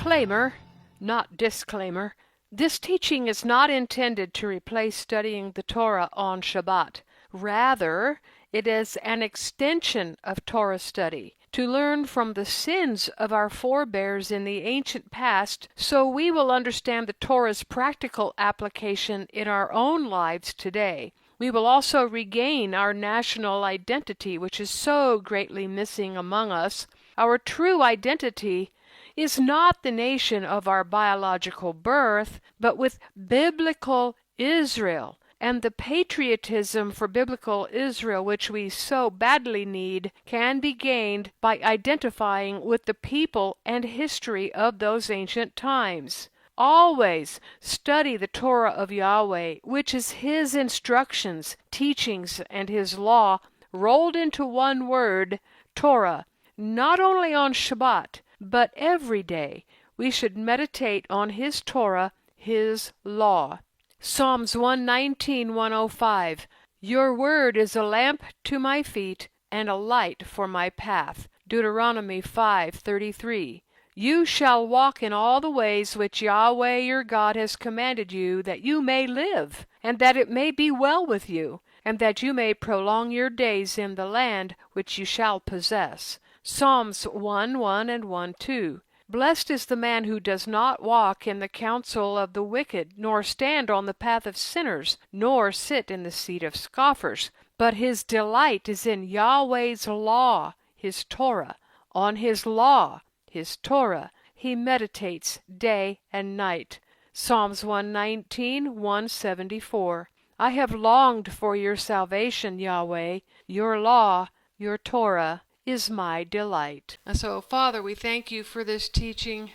Disclaimer, not disclaimer. This teaching is not intended to replace studying the Torah on Shabbat. Rather, it is an extension of Torah study to learn from the sins of our forebears in the ancient past so we will understand the Torah's practical application in our own lives today. We will also regain our national identity, which is so greatly missing among us. Our true identity is not the nation of our biological birth, but with biblical Israel. And the patriotism for biblical Israel, which we so badly need, can be gained by identifying with the people and history of those ancient times. Always study the Torah of Yahweh, which is His instructions, teachings, and His law rolled into one word, Torah. Not only on Shabbat, but every day we should meditate on His Torah, His law. Psalms 119, 105. Your word is a lamp to my feet and a light for my path. Deuteronomy 5:33. You shall walk in all the ways which Yahweh your God has commanded you, that you may live, and that it may be well with you, and that you may prolong your days in the land which you shall possess. Psalms 1:1 and 1:2. Blessed is the man who does not walk in the counsel of the wicked, nor stand on the path of sinners, nor sit in the seat of scoffers. But his delight is in Yahweh's law, His Torah. On His law, His Torah, he meditates day and night. Psalms 119, 174. I have longed for your salvation, Yahweh. Your law, your Torah, is my delight. And so, Father, we thank you for this teaching.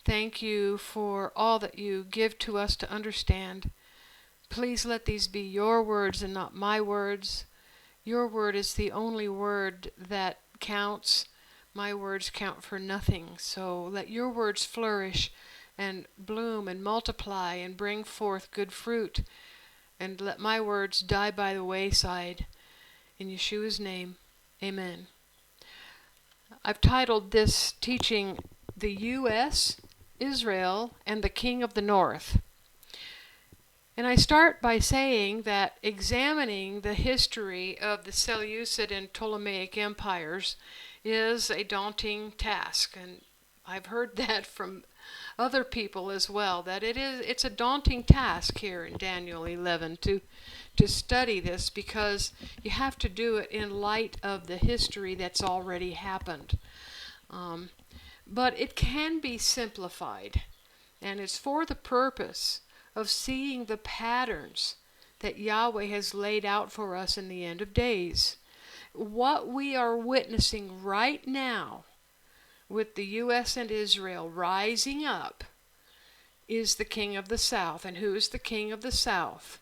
Thank you for all that you give to us to understand. Please let these be your words and not my words. Your word is the only word that counts. My words count for nothing. So let your words flourish and bloom and multiply and bring forth good fruit. And let my words die by the wayside. In Yeshua's name, amen. I've titled this teaching, The U.S., Israel, and the King of the North. And I start by saying that examining the history of the Seleucid and Ptolemaic empires is a daunting task. And I've heard that from other people as well, that it's a daunting task here in Daniel 11 to study this, because you have to do it in light of the history that's already happened. But it can be simplified, and it's for the purpose of seeing the patterns that Yahweh has laid out for us in the end of days. What we are witnessing right now with the U.S. and Israel rising up is the king of the south. And who is the king of the south?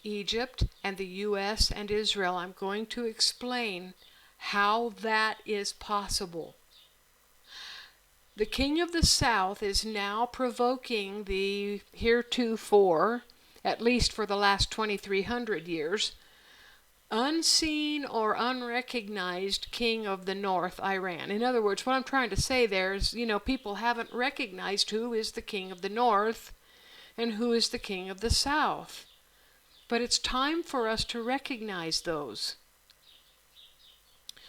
Egypt and the U.S. and Israel. I'm going to explain how that is possible. The king of the south is now provoking the heretofore, at least for the last 2,300 years, unseen or unrecognized king of the north, Iran. In other words, what I'm trying to say there is, people haven't recognized who is the king of the north and who is the king of the south. But it's time for us to recognize those.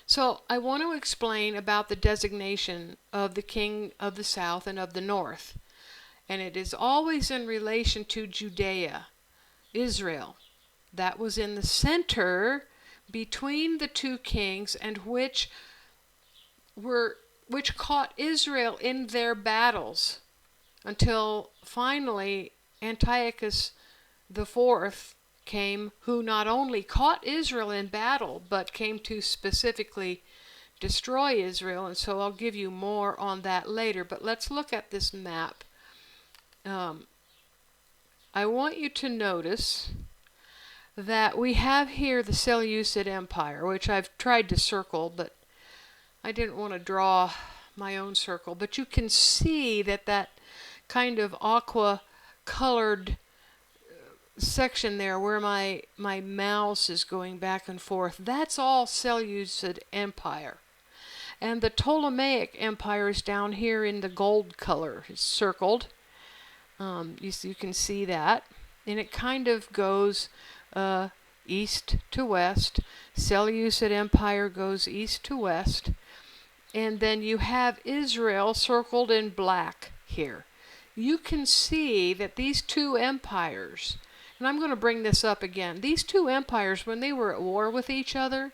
So I want to explain about the designation of the king of the south and of the north. And it is always in relation to Judea, Israel. That was in the center between the two kings, and which caught Israel in their battles until finally Antiochus IV came, who not only caught Israel in battle, but came to specifically destroy Israel. And so I'll give you more on that later. But let's look at this map. I want you to notice that we have here the Seleucid Empire, which I've tried to circle, but I didn't want to draw my own circle. But you can see that kind of aqua-colored section there where my mouse is going back and forth, that's all Seleucid Empire. And the Ptolemaic Empire is down here in the gold color. It's circled. You can see that. And it kind of goes east to west. Seleucid Empire goes east to west. And then you have Israel circled in black here. You can see that these two empires, and I'm going to bring this up again, these two empires, when they were at war with each other,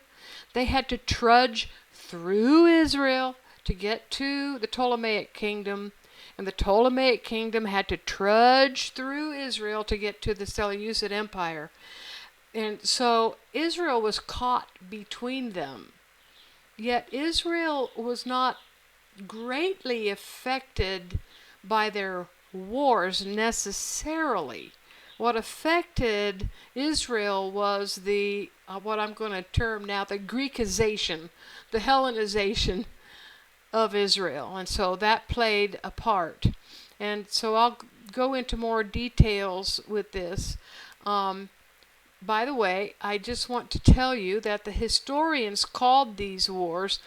they had to trudge through Israel to get to the Ptolemaic kingdom, and the Ptolemaic kingdom had to trudge through Israel to get to the Seleucid Empire. And so Israel was caught between them. Yet Israel was not greatly affected by their wars necessarily. What affected Israel was the, what I'm going to term now, the Greekization, the Hellenization of Israel. And so that played a part. And so I'll go into more details with this. By the way, I just want to tell you that the historians called these wars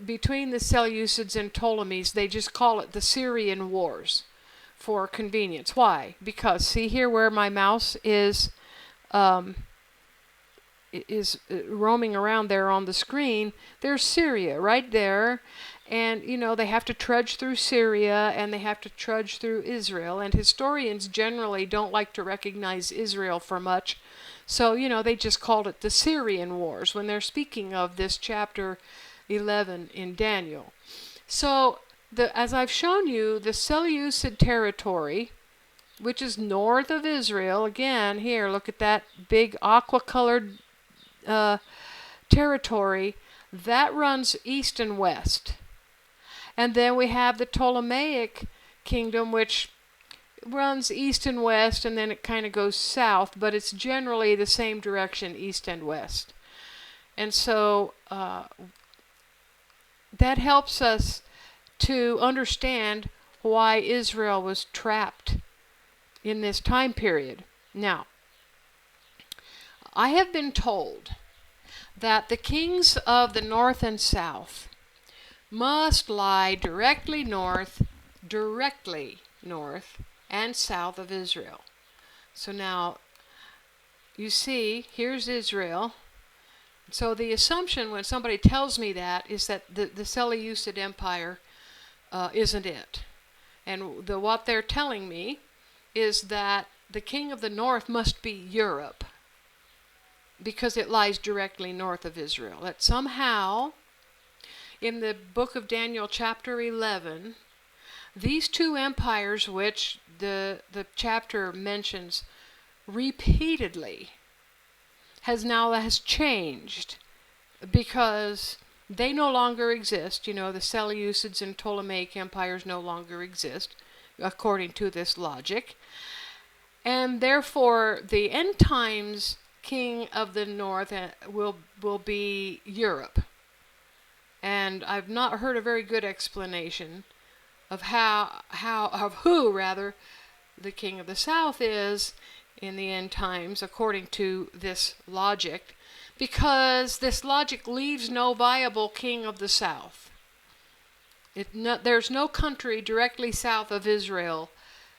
between the Seleucids and Ptolemies, they just call it the Syrian Wars for convenience. Why? Because see here where my mouse is roaming around there on the screen, there's Syria right there. And, you know, they have to trudge through Syria and they have to trudge through Israel. And historians generally don't like to recognize Israel for much. So, you know, they just called it the Syrian Wars when they're speaking of this chapter 11 in Daniel. So, as I've shown you, the Seleucid territory, which is north of Israel, again, here, look at that big aqua-colored territory, that runs east and west. And then we have the Ptolemaic kingdom, which runs east and west, and then it kind of goes south, but it's generally the same direction, east and west. And so that helps us to understand why Israel was trapped in this time period. Now, I have been told that the kings of the north and south must lie directly north and south of Israel. So now, you see, here's Israel. So the assumption when somebody tells me that is that the Seleucid Empire isn't it. And what they're telling me is that the king of the north must be Europe, because it lies directly north of Israel. That somehow, in the book of Daniel chapter 11, these two empires, which the chapter mentions repeatedly, has changed, because they no longer exist. You know, the Seleucids and Ptolemaic empires no longer exist, according to this logic. And therefore, the end times king of the north will be Europe. And I've not heard a very good explanation of who the king of the south is in the end times, according to this logic, because this logic leaves no viable king of the south. There's no country directly south of Israel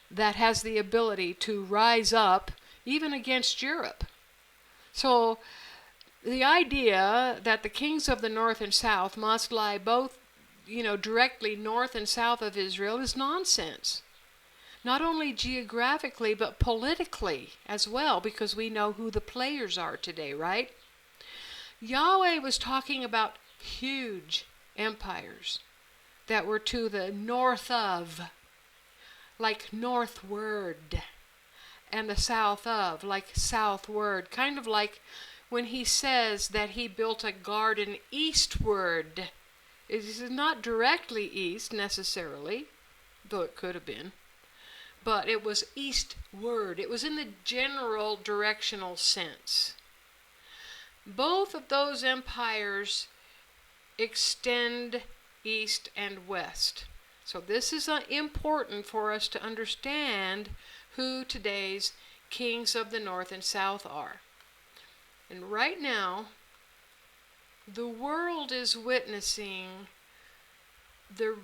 that has the ability to rise up even against Europe. So the idea that the kings of the north and south must lie both, directly north and south of Israel is nonsense. Not only geographically, but politically as well, because we know who the players are today, right? Yahweh was talking about huge empires that were to the north of, like northward, and the south of, like southward, kind of like when he says that he built a garden eastward. It is not directly east necessarily, though it could have been, but it was eastward. It was in the general directional sense. Both of those empires extend east and west. So this is important for us to understand who today's kings of the north and south are. And right now, the world is witnessing the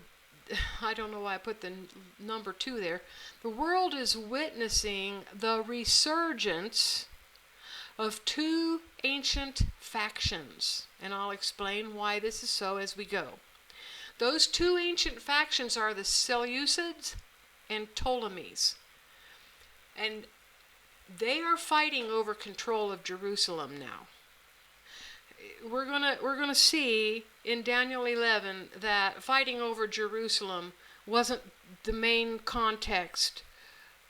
I don't know why I put the number 2 there. The world is witnessing the resurgence of 2 ancient factions, and I'll explain why this is so as we go. Those 2 ancient factions are the Seleucids and Ptolemies, and they are fighting over control of Jerusalem now. We're gonna see in Daniel 11 that fighting over Jerusalem wasn't the main context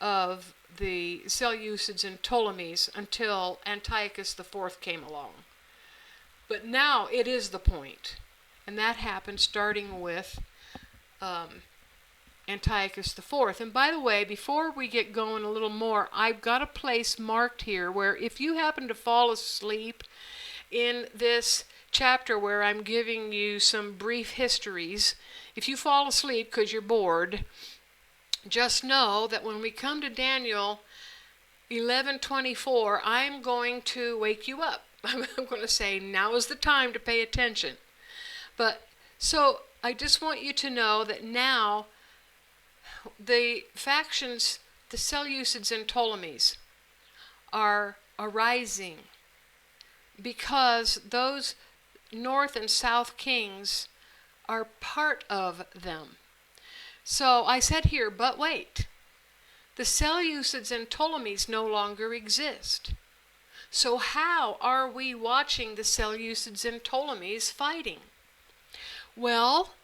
of the Seleucids and Ptolemies until Antiochus IV came along. But now it is the point, and that happened starting with Antiochus IV. And by the way, before we get going a little more, I've got a place marked here where if you happen to fall asleep in this chapter where I'm giving you some brief histories, if you fall asleep because you're bored, just know that when we come to Daniel 11:24, I'm going to wake you up. I'm going to say, now is the time to pay attention. But so I just want you to know that now the factions, the Seleucids and Ptolemies, are arising because those north and south kings are part of them. So I said here, but wait, the Seleucids and Ptolemies no longer exist. So how are we watching the Seleucids and Ptolemies fighting? Well,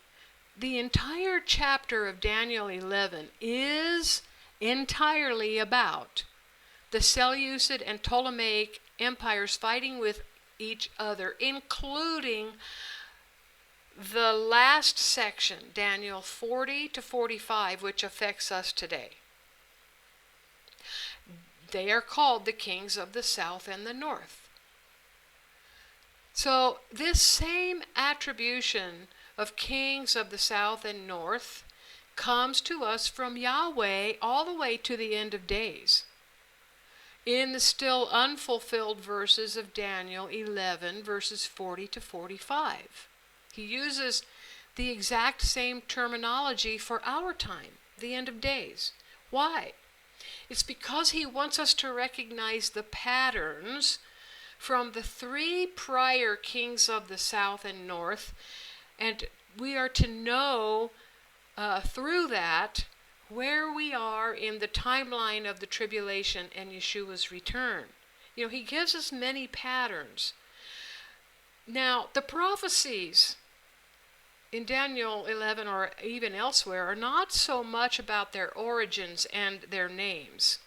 the entire chapter of Daniel 11 is entirely about the Seleucid and Ptolemaic empires fighting with each other, including the last section, Daniel 40 to 45, which affects us today. They are called the kings of the south and the north. So this same attribution of kings of the south and north comes to us from Yahweh all the way to the end of days. In the still unfulfilled verses of Daniel 11, verses 40 to 45. He uses the exact same terminology for our time, the end of days. Why? It's because he wants us to recognize the patterns from the 3 prior kings of the south and north, and we are to know through that where we are in the timeline of the tribulation and Yeshua's return. You know, he gives us many patterns. Now, the prophecies in Daniel 11 or even elsewhere are not so much about their origins and their names,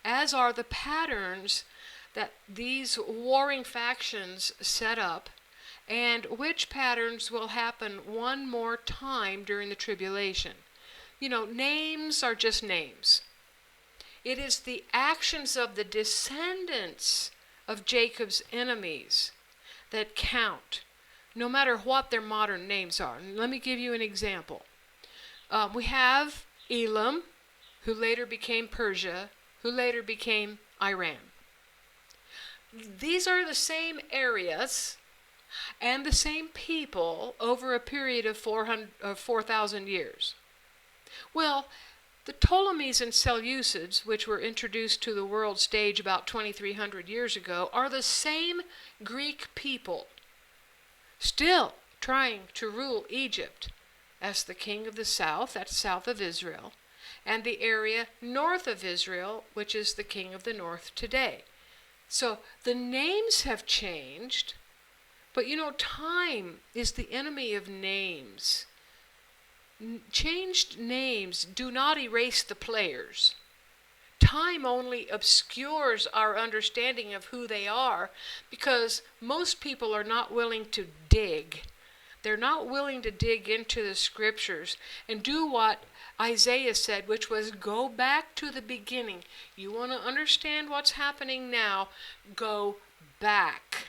as are the patterns that these warring factions set up, and which patterns will happen one more time during the tribulation. You know, names are just names. It is the actions of the descendants of Jacob's enemies that count, no matter what their modern names are. And let me give you an example. We have Elam, who later became Persia, who later became Iran. These are the same areas and the same people over a period of 4,000 years. Well, the Ptolemies and Seleucids, which were introduced to the world stage about 2,300 years ago, are the same Greek people, still trying to rule Egypt as the king of the south, that's south of Israel, and the area north of Israel, which is the king of the north today. So the names have changed, but you know, time is the enemy of names. Changed names do not erase the players. Time only obscures our understanding of who they are because most people are not willing to dig. They're not willing to dig into the scriptures and do what Isaiah said, which was go back to the beginning. You want to understand what's happening now, go back.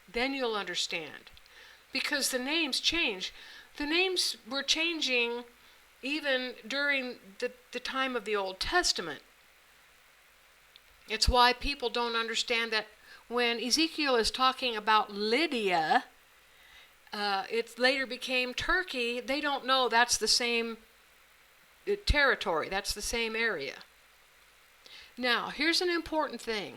Then you'll understand. Because the names change. The names were changing even during the time of the Old Testament. It's why people don't understand that when Ezekiel is talking about Lydia, It later became Turkey. They don't know that's the same territory. That's the same area. Now, here's an important thing.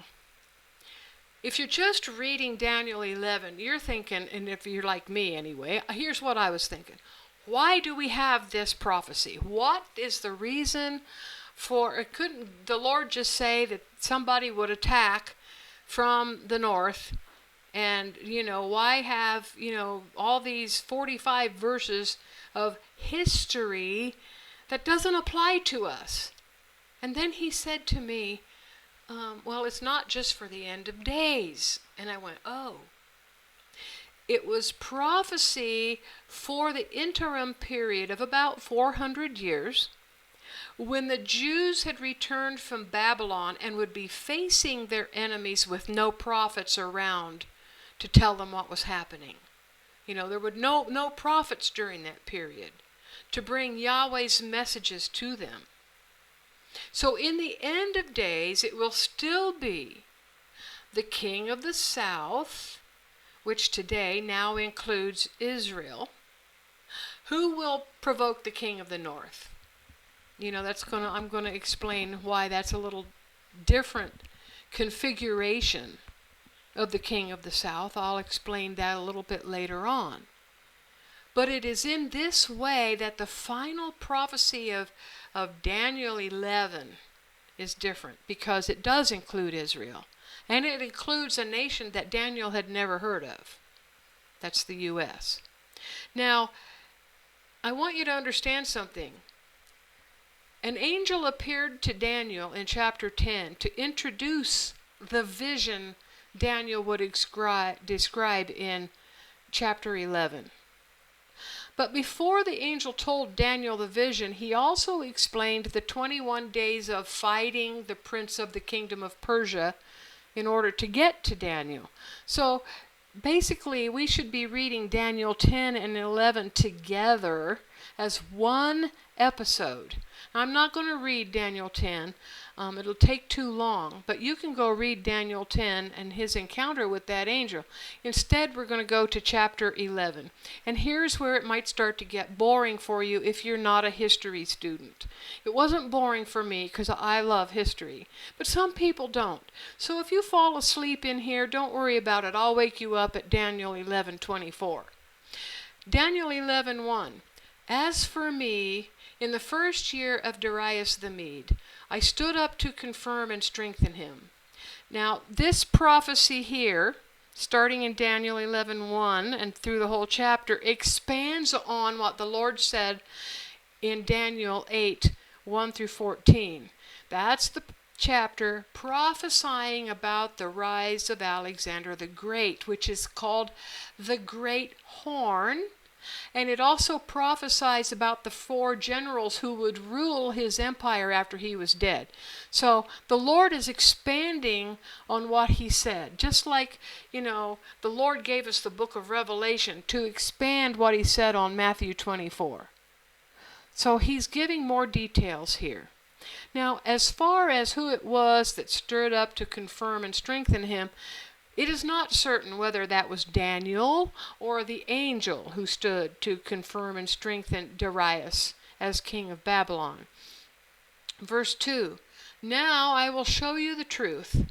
If you're just reading Daniel 11, you're thinking, and if you're like me anyway, here's what I was thinking. Why do we have this prophecy? What is the reason for, couldn't the Lord just say that somebody would attack from the north? And, why have, all these 45 verses of history that doesn't apply to us? And then he said to me, well, it's not just for the end of days. And I went, oh. It was prophecy for the interim period of about 400 years, when the Jews had returned from Babylon and would be facing their enemies with no prophets around to tell them what was happening. There were no prophets during that period to bring Yahweh's messages to them. So in the end of days, it will still be the king of the south, which today now includes Israel, who will provoke the king of the north. I'm going to explain why that's a little different configuration of the king of the south. I'll explain that a little bit later on. But it is in this way that the final prophecy of Daniel 11 is different, because it does include Israel. And it includes a nation that Daniel had never heard of. That's the U.S. Now, I want you to understand something. An angel appeared to Daniel in chapter 10 to introduce the vision Daniel would describe in chapter 11. But before the angel told Daniel the vision, he also explained the 21 days of fighting the prince of the kingdom of Persia in order to get to Daniel. So basically, we should be reading Daniel 10 and 11 together as one episode. I'm not going to read Daniel 10. It'll take too long, but you can go read Daniel 10 and his encounter with that angel. Instead, we're going to go to chapter 11. And here's where it might start to get boring for you if you're not a history student. It wasn't boring for me because I love history, but some people don't. So if you fall asleep in here, don't worry about it. I'll wake you up at Daniel 11:24. Daniel 11:1. As for me, in the first year of Darius the Mede, I stood up to confirm and strengthen him. Now, this prophecy here, starting in Daniel 11:1 and through the whole chapter, expands on what the Lord said in Daniel 8:1-14. That's the chapter prophesying about the rise of Alexander the Great, which is called the Great Horn. And it also prophesies about the 4 generals who would rule his empire after he was dead. So the Lord is expanding on what he said. Just like, the Lord gave us the book of Revelation to expand what he said on Matthew 24. So he's giving more details here. Now, as far as who it was that stirred up to confirm and strengthen him, it is not certain whether that was Daniel or the angel who stood to confirm and strengthen Darius as king of Babylon. Verse 2, Now I will show you the truth.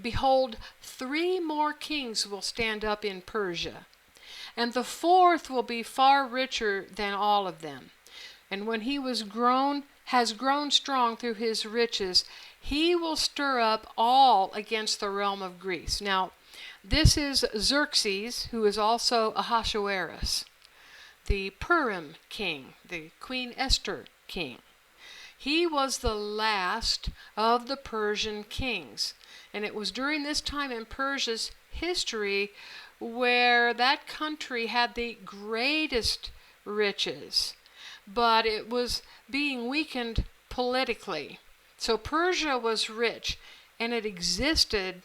Behold, 3 more kings will stand up in Persia, and the 4th will be far richer than all of them. And when he has grown strong through his riches, he will stir up all against the realm of Greece. Now, this is Xerxes, who is also Ahasuerus, the Purim king, the Queen Esther king. He was the last of the Persian kings. And it was during this time in Persia's history where that country had the greatest riches. But it was being weakened politically. So Persia was rich, and it existed,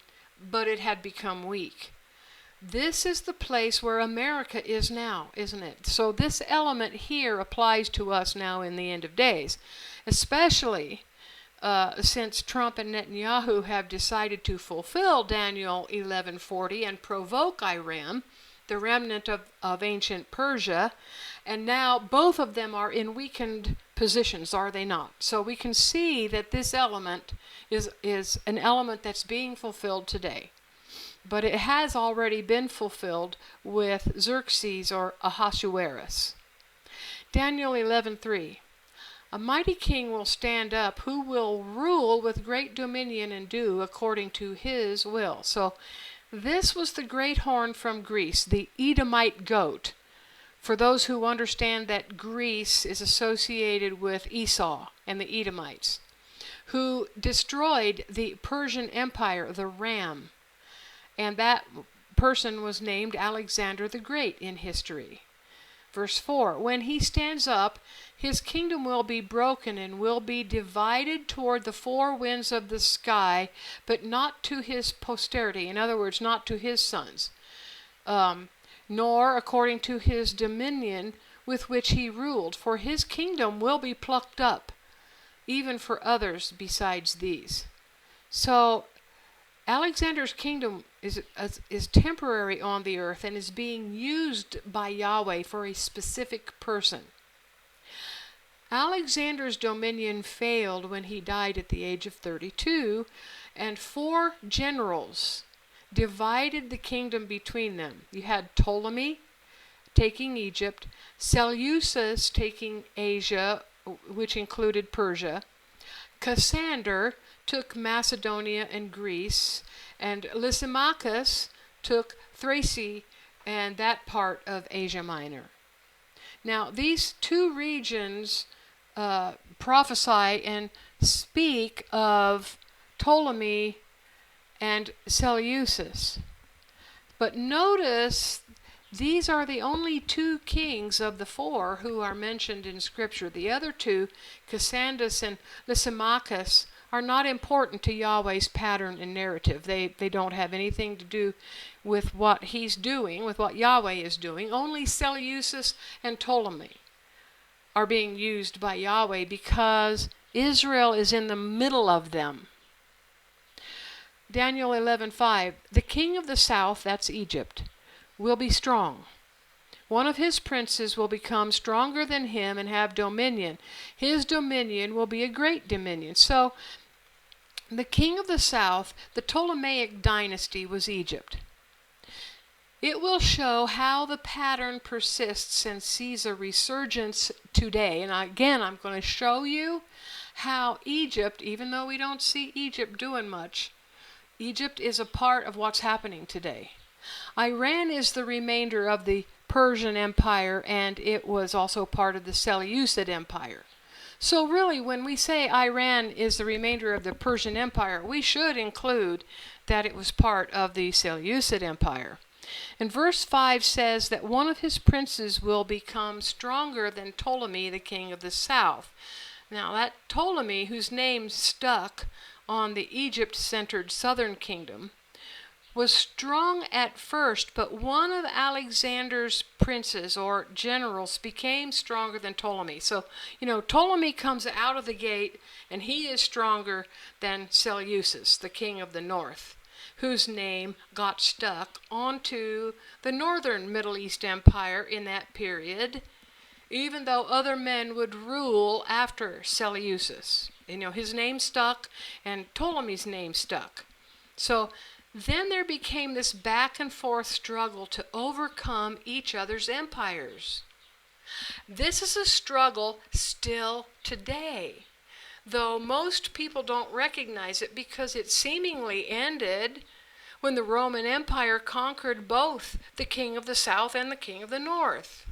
but it had become weak. This is the place where America is now, isn't it? So this element here applies to us now in the end of days, especially since Trump and Netanyahu have decided to fulfill Daniel 11:40 and provoke Iran. the remnant of ancient Persia, and now both of them are in weakened positions, are they not? So we can see that this element is an element that's being fulfilled today. But it has already been fulfilled with Xerxes or Ahasuerus. Daniel 11:3. A mighty king will stand up who will rule with great dominion and do according to his will. So this was the great horn from Greece, the Edomite goat. For those who understand that Greece is associated with Esau and the Edomites, who destroyed the Persian Empire, the ram. And that person was named Alexander the Great in history. Verse 4, when he stands up, his kingdom will be broken and will be divided toward the four winds of the sky, but not to his posterity. In other words, not to his sons, nor according to his dominion with which he ruled. For his kingdom will be plucked up, even for others besides these. So Alexander's kingdom is temporary on the earth and is being used by Yahweh for a specific person. Alexander's dominion failed when he died at the age of 32, and 4 generals divided the kingdom between them. You had Ptolemy taking Egypt, Seleucus taking Asia, which included Persia, Cassander took Macedonia and Greece, and Lysimachus took Thrace and that part of Asia Minor. Now, these 2 regions prophesy and speak of Ptolemy and Seleucus. But notice these are the only 2 kings of the 4 who are mentioned in Scripture. The other 2, Cassander and Lysimachus, are not important to Yahweh's pattern and narrative. They don't have anything to do with what he's doing, with what Yahweh is doing. Only Seleucus and Ptolemy are being used by Yahweh because Israel is in the middle of them. Daniel 11:5, the king of the south, that's Egypt, will be strong. One of his princes will become stronger than him and have dominion. His dominion will be a great dominion. So the king of the south, the Ptolemaic dynasty, was Egypt. It will show how the pattern persists and sees a resurgence today. And again, I'm going to show you how Egypt, even though we don't see Egypt doing much, Egypt is a part of what's happening today. Iran is the remainder of the Persian Empire, and it was also part of the Seleucid Empire. So really, when we say Iran is the remainder of the Persian Empire, we should include that it was part of the Seleucid Empire. And verse 5 says that one of his princes will become stronger than Ptolemy, the king of the south. Now that Ptolemy, whose name stuck on the Egypt-centered southern kingdom, was strong at first, but one of Alexander's princes or generals became stronger than Ptolemy. So, Ptolemy comes out of the gate, and he is stronger than Seleucus, the king of the north, whose name got stuck onto the northern Middle East Empire in that period, even though other men would rule after Seleucus. His name stuck, and Ptolemy's name stuck. So then there became this back and forth struggle to overcome each other's empires. This is a struggle still today, though most people don't recognize it because it seemingly ended when the Roman Empire conquered both the king of the south and the king of the north.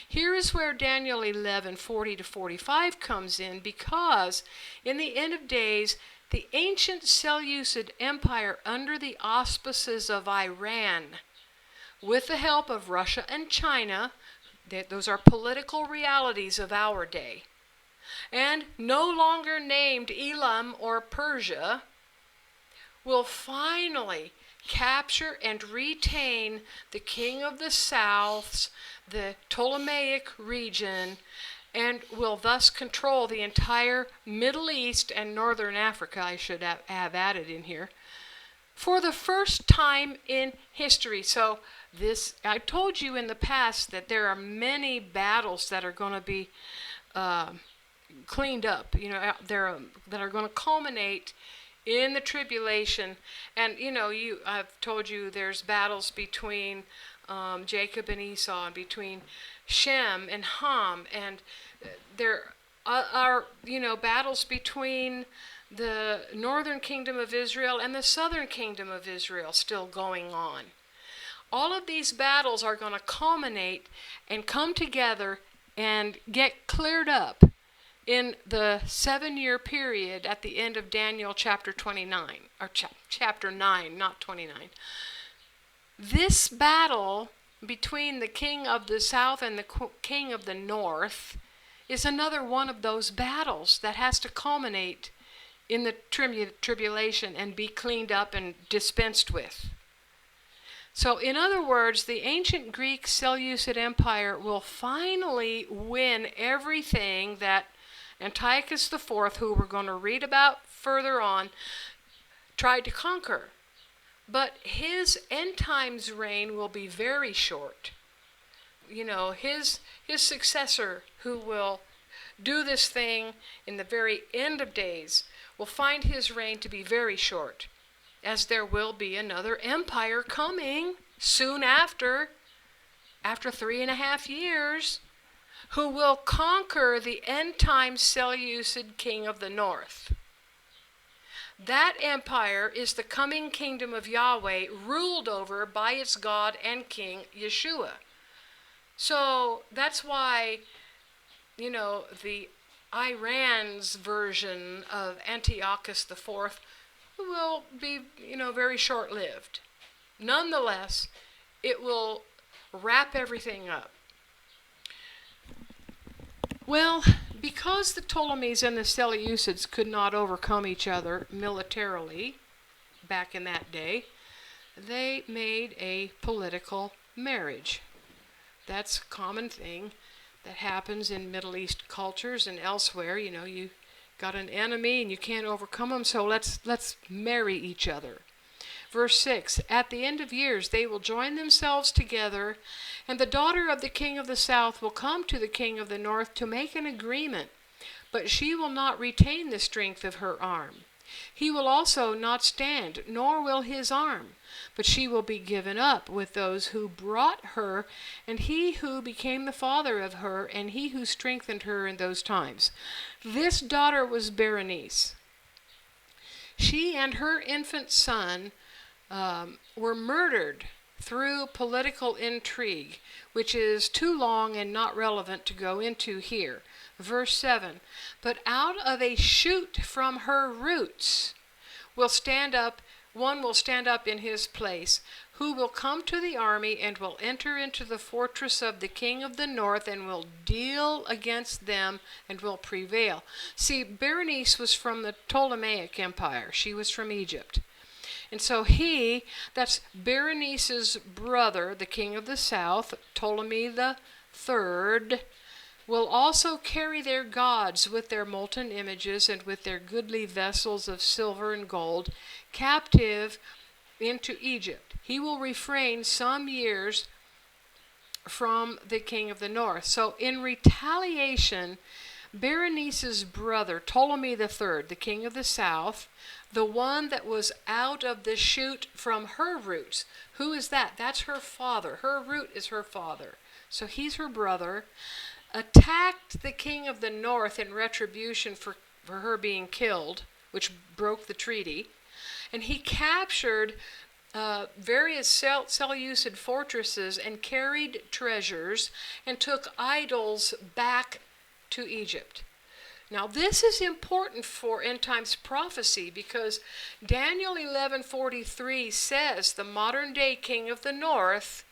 Here is where Daniel 11:40-45 comes in, because in the end of days, the ancient Seleucid Empire, under the auspices of Iran, with the help of Russia and China, those are political realities of our day, and no longer named Elam or Persia, will finally capture and retain the king of the souths, the Ptolemaic region, and will thus control the entire Middle East and Northern Africa. I should have added in here. for the first time in history. So I told you in the past that there are many battles that are going to be cleaned up, that are going to culminate in the tribulation. And I've told you there's battles between Jacob and Esau, and between Shem and Ham, and there are battles between the northern kingdom of Israel and the southern kingdom of Israel still going on. All of these battles are going to culminate and come together and get cleared up in the 7-year period at the end of Daniel chapter 29, or chapter 9, not 29. This battle between the king of the south and the king of the north is another one of those battles that has to culminate in the tribulation and be cleaned up and dispensed with. So in other words, the ancient Greek Seleucid Empire will finally win everything that Antiochus IV, who we're going to read about further on, tried to conquer. But his end times reign will be very short. His successor, who will do this thing in the very end of days, will find his reign to be very short, as there will be another empire coming soon after 3.5 years, who will conquer the end-time Seleucid king of the north. That empire is the coming kingdom of Yahweh, ruled over by its God and King, Yeshua. So that's why, the Iran's version of Antiochus IV will be, very short-lived. Nonetheless, it will wrap everything up. Well, because the Ptolemies and the Seleucids could not overcome each other militarily back in that day, they made a political marriage. That's a common thing that happens in Middle East cultures and elsewhere. You got an enemy and you can't overcome them, so let's marry each other. Verse 6, at the end of years they will join themselves together, and the daughter of the king of the south will come to the king of the north to make an agreement, but she will not retain the strength of her arm. He will also not stand, nor will his arm, but she will be given up with those who brought her, and he who became the father of her, and he who strengthened her in those times. This daughter was Berenice. She and her infant son were murdered through political intrigue, which is too long and not relevant to go into here. Verse 7, but out of a shoot from her roots one will stand up in his place, who will come to the army and will enter into the fortress of the king of the north and will deal against them and will prevail. See, Berenice was from the Ptolemaic Empire. She was from Egypt. And so that's Berenice's brother, the king of the south, Ptolemy the third, will also carry their gods with their molten images and with their goodly vessels of silver and gold captive into Egypt. He will refrain some years from the king of the north. So in retaliation, Berenice's brother, Ptolemy the third, the king of the south, the one that was out of the shoot from her roots. Who is that? That's her father. Her root is her father. So he's her brother. Attacked the king of the north in retribution for her being killed, which broke the treaty. And he captured various Seleucid fortresses and carried treasures and took idols back to Egypt. Now this is important for end times prophecy, because Daniel 11:43 says the modern day king of the north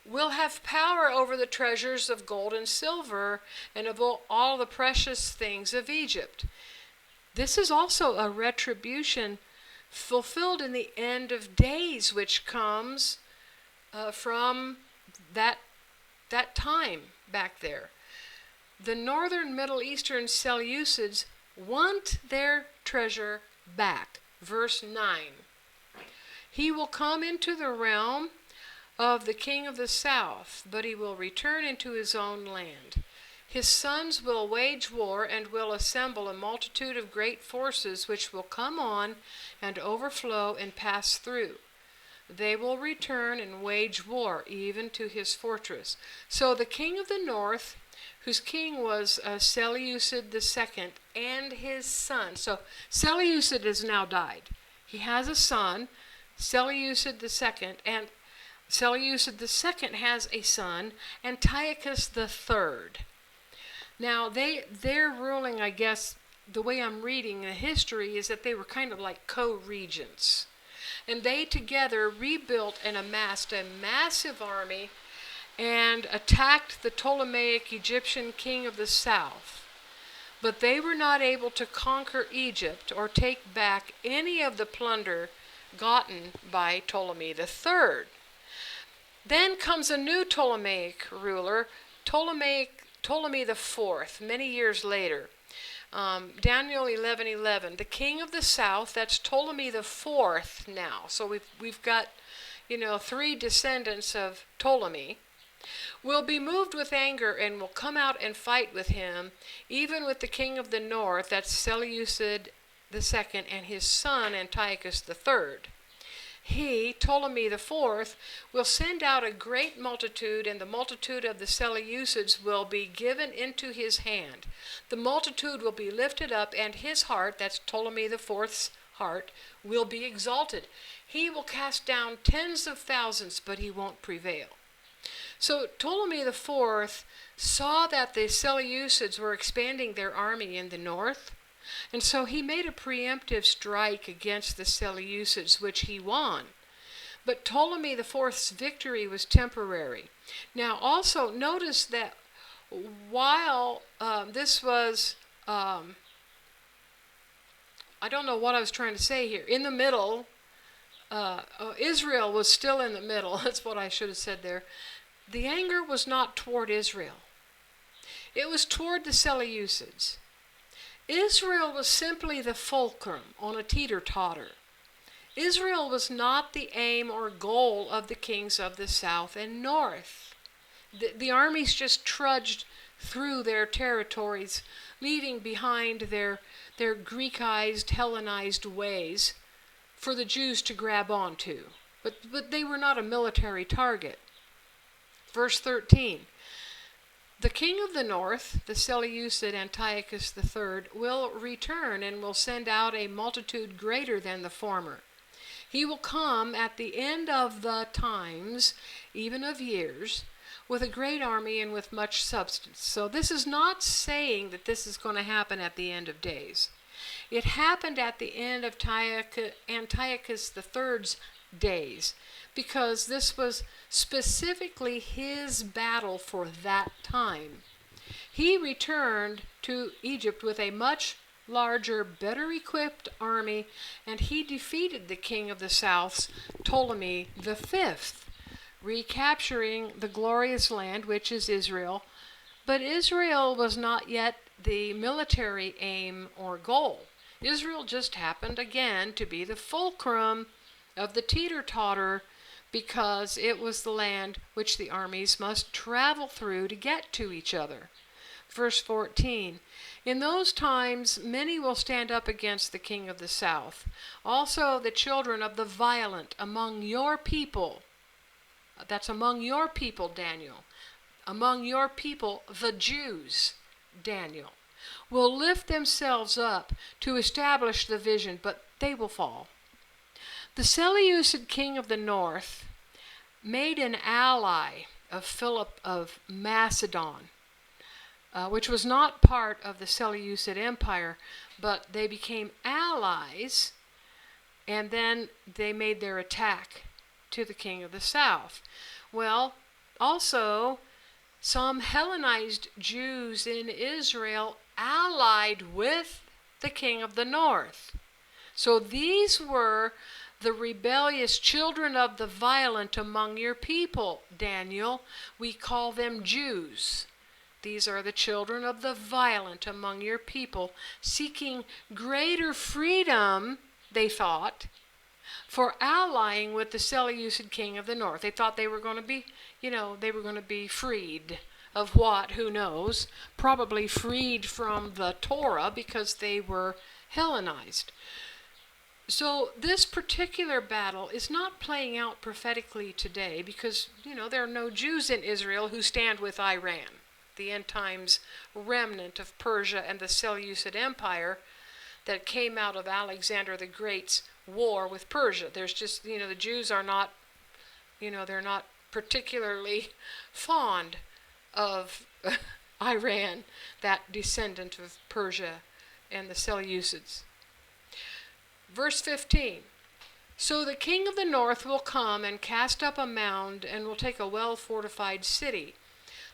will have power over the treasures of gold and silver and of all the precious things of Egypt. This is also a retribution fulfilled in the end of days, which comes from that time back there. The northern Middle Eastern Seleucids want their treasure back. Verse 9. He will come into the realm of the king of the south, but he will return into his own land. His sons will wage war and will assemble a multitude of great forces which will come on and overflow and pass through. They will return and wage war even to his fortress. So the king of the north, whose king was Seleucid II, and his son. So Seleucid has now died. He has a son, Seleucid II, and Seleucid II has a son, Antiochus III. Now they're ruling, I guess, the way I'm reading the history is that they were kind of like co-regents. And they together rebuilt and amassed a massive army and attacked the Ptolemaic Egyptian king of the south. But they were not able to conquer Egypt or take back any of the plunder gotten by Ptolemy III. Then comes a new Ptolemaic ruler, Ptolemy IV, many years later. Daniel 11:11. The king of the south, that's Ptolemy IV now. So we've got, three descendants of Ptolemy, will be moved with anger and will come out and fight with him, even with the king of the north, that's Seleucid II, and his son Antiochus III. He, Ptolemy IV, will send out a great multitude, and the multitude of the Seleucids will be given into his hand. The multitude will be lifted up, and his heart, that's Ptolemy IV's heart, will be exalted. He will cast down tens of thousands, but he won't prevail. So Ptolemy IV saw that the Seleucids were expanding their army in the north, and so he made a preemptive strike against the Seleucids, which he won. But Ptolemy IV's victory was temporary. Now also notice that while this was, I don't know what I was trying to say here, in the middle, Israel was still in the middle. That's what I should have said there. The anger was not toward Israel. It was toward the Seleucids. Israel was simply the fulcrum on a teeter-totter. Israel was not the aim or goal of the kings of the south and north. The armies just trudged through their territories, leaving behind their Greekized, Hellenized ways for the Jews to grab onto. But they were not a military target. Verse 13. The king of the north, the Seleucid Antiochus III, will return and will send out a multitude greater than the former. He will come at the end of the times, even of years, with a great army and with much substance. So this is not saying that this is going to happen at the end of days. It happened at the end of Antiochus III's days, because this was specifically his battle for that time. He returned to Egypt with a much larger, better equipped army, and he defeated the king of the south's, Ptolemy V, recapturing the glorious land, which is Israel. But Israel was not yet the military aim or goal. Israel just happened again to be the fulcrum of the teeter-totter, because it was the land which the armies must travel through to get to each other. Verse 14, in those times many will stand up against the king of the south, also the children of the violent among your people. That's among your people, Daniel. Among your people, the Jews, Daniel, will lift themselves up to establish the vision, but they will fall. The Seleucid king of the north made an ally of Philip of Macedon, which was not part of the Seleucid Empire, but they became allies, and then they made their attack to the king of the south. Well, also, some Hellenized Jews in Israel allied with the king of the north. So these were the rebellious children of the violent among your people, Daniel. We call them Jews. These are the children of the violent among your people, seeking greater freedom, they thought, for allying with the Seleucid king of the north. They thought they were going to be, they were going to be freed of what, who knows, probably freed from the Torah because they were Hellenized. So this particular battle is not playing out prophetically today because, there are no Jews in Israel who stand with Iran, the end times remnant of Persia and the Seleucid Empire that came out of Alexander the Great's war with Persia. There's just, the Jews are not, they're not particularly fond of Iran, that descendant of Persia and the Seleucids. Verse 15, so the king of the north will come and cast up a mound and will take a well-fortified city.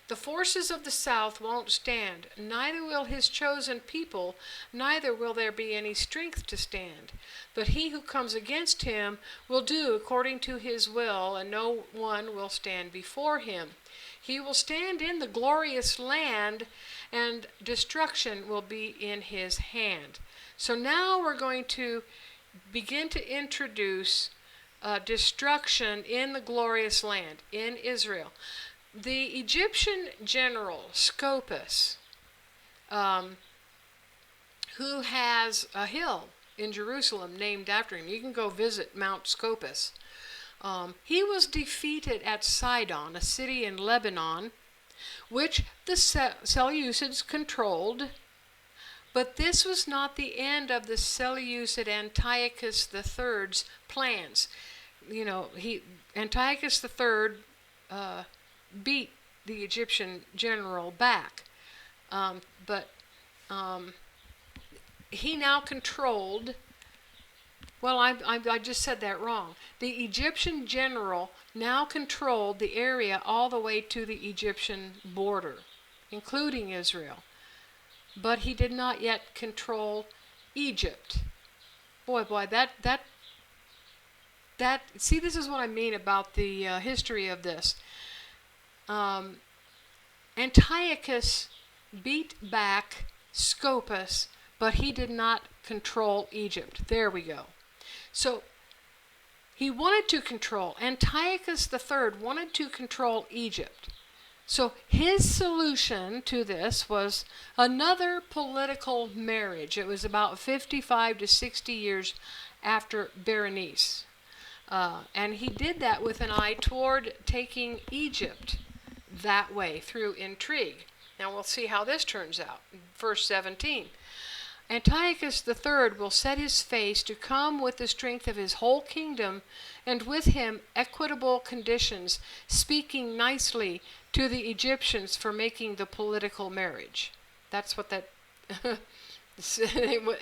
The forces of the south won't stand, neither will his chosen people, neither will there be any strength to stand. But he who comes against him will do according to his will, and no one will stand before him. He will stand in the glorious land, and destruction will be in his hand. So now we're going to begin to introduce destruction in the glorious land, in Israel. The Egyptian general, Scopas, who has a hill in Jerusalem named after him. You can go visit Mount Scopas. He was defeated at Sidon, a city in Lebanon, which the Seleucids controlled. But this was not the end of the Seleucid Antiochus III's plans. Antiochus III beat the Egyptian general back, but he now controlled. Well, I just said that wrong. The Egyptian general now controlled the area all the way to the Egyptian border, including Israel. But he did not yet control Egypt. Boy, that. See, this is what I mean about the history of this. Antiochus beat back Scopas, but he did not control Egypt. There we go. So he wanted to control, Antiochus III wanted to control Egypt. So his solution to this was another political marriage. It was about 55 to 60 years after Berenice. And he did that with an eye toward taking Egypt that way through intrigue. Now we'll see how this turns out. Verse 17. Antiochus III will set his face to come with the strength of his whole kingdom, and with him equitable conditions, speaking nicely to the Egyptians for making the political marriage. That's what that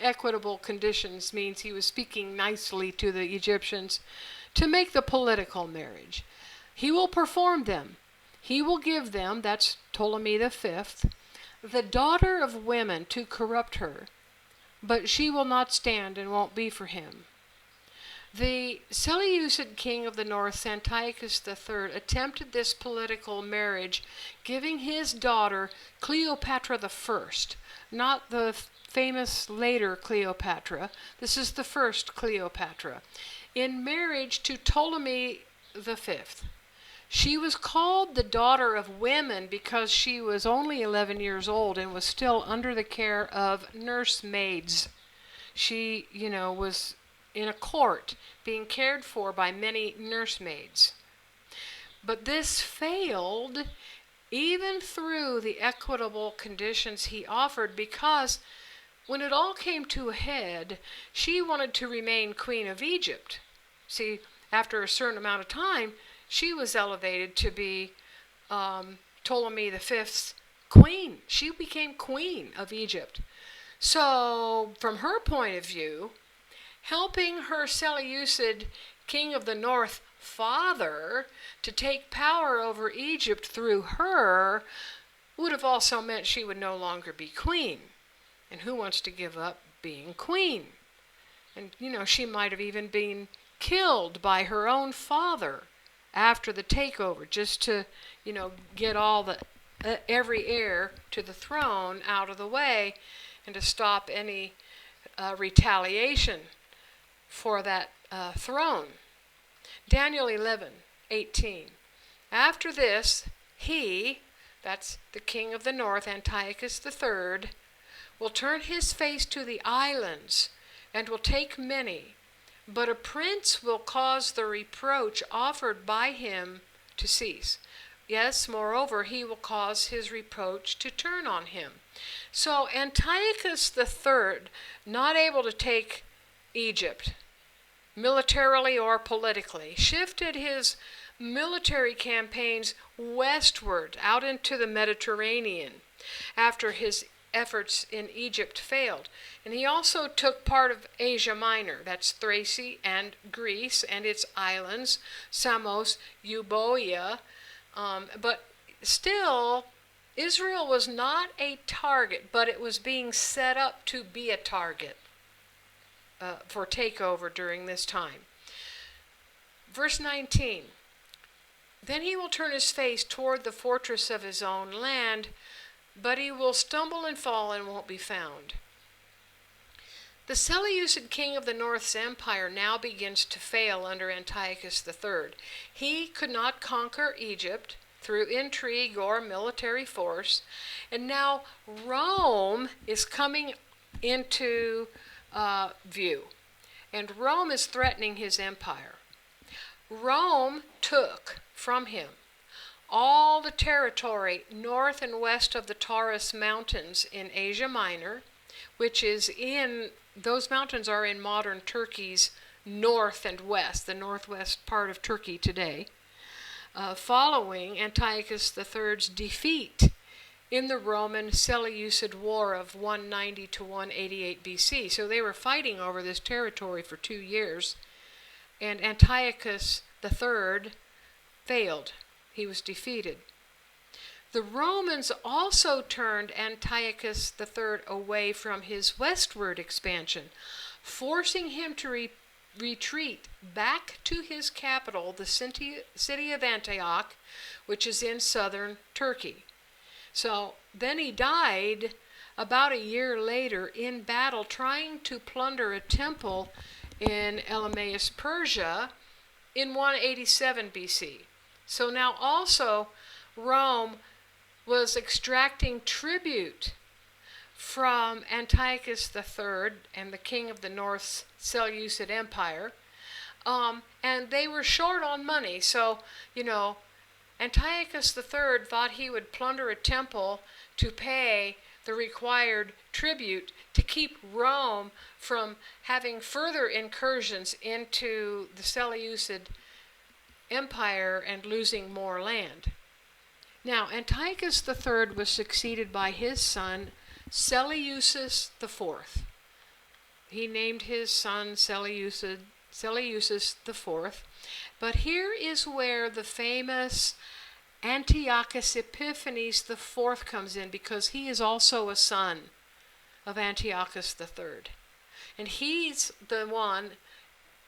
equitable conditions means. He was speaking nicely to the Egyptians to make the political marriage. He will perform them. He will give them, that's Ptolemy V, the daughter of women to corrupt her, but she will not stand and won't be for him. The Seleucid king of the north, Antiochus III, attempted this political marriage, giving his daughter Cleopatra I, not the famous later Cleopatra. This is the first Cleopatra, in marriage to Ptolemy V. She was called the daughter of women because she was only 11 years old and was still under the care of nursemaids. She, was in a court being cared for by many nursemaids. But this failed even through the equitable conditions he offered, because when it all came to a head, she wanted to remain queen of Egypt. See, after a certain amount of time, she was elevated to be Ptolemy V's queen. She became queen of Egypt. So, from her point of view, helping her Seleucid king of the north father to take power over Egypt through her would have also meant she would no longer be queen. And who wants to give up being queen? And, she might have even been killed by her own father after the takeover, just to, get all the every heir to the throne out of the way and to stop any retaliation for that throne. Daniel 11:18. After this, he, that's the king of the north, Antiochus III, will turn his face to the islands and will take many, but a prince will cause the reproach offered by him to cease. Yes, moreover, he will cause his reproach to turn on him. So Antiochus III, not able to take Egypt, militarily or politically, shifted his military campaigns westward out into the Mediterranean after his efforts in Egypt failed. And he also took part of Asia Minor, that's Thrace and Greece and its islands, Samos, Euboea, but still Israel was not a target, but it was being set up to be a target for takeover during this time. Verse 19, then he will turn his face toward the fortress of his own land, but he will stumble and fall and won't be found. The Seleucid king of the North's empire now begins to fail under Antiochus III. He could not conquer Egypt through intrigue or military force, and now Rome is coming into view, and Rome is threatening his empire. Rome took from him all the territory north and west of the Taurus Mountains in Asia Minor, which is those mountains are in modern Turkey's north and west, the northwest part of Turkey today, following Antiochus III's defeat in the Roman Seleucid War of 190 to 188 BC. So they were fighting over this territory for 2 years, and Antiochus III failed. He was defeated. The Romans also turned Antiochus III away from his westward expansion, forcing him to retreat back to his capital, the city of Antioch, which is in southern Turkey. So then he died about a year later in battle trying to plunder a temple in Elymais, Persia, in 187 BC. So now also Rome was extracting tribute from Antiochus III and the king of the North's Seleucid Empire, and they were short on money. So, Antiochus III thought he would plunder a temple to pay the required tribute to keep Rome from having further incursions into the Seleucid Empire and losing more land. Now, Antiochus III was succeeded by his son, Seleucus IV. He named his son Seleucus IV. But here is where the famous Antiochus Epiphanes IV comes in, because he is also a son of Antiochus III. And he's the one,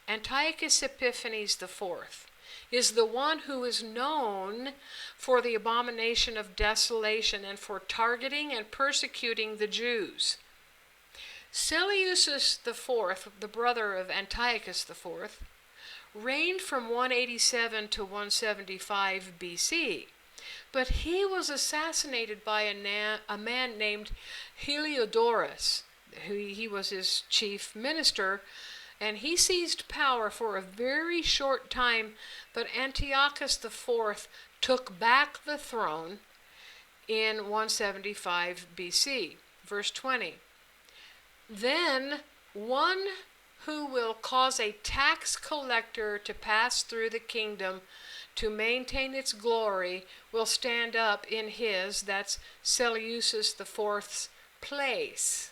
Antiochus Epiphanes IV, is the one who is known for the abomination of desolation and for targeting and persecuting the Jews. Seleucus IV, the brother of Antiochus IV, reigned from 187 to 175 BC, but he was assassinated by a man named Heliodorus. He was his chief minister, and he seized power for a very short time, but Antiochus IV took back the throne in 175 BC. Verse 20. Then one who will cause a tax collector to pass through the kingdom to maintain its glory will stand up in his, that's Seleucus IV's, place.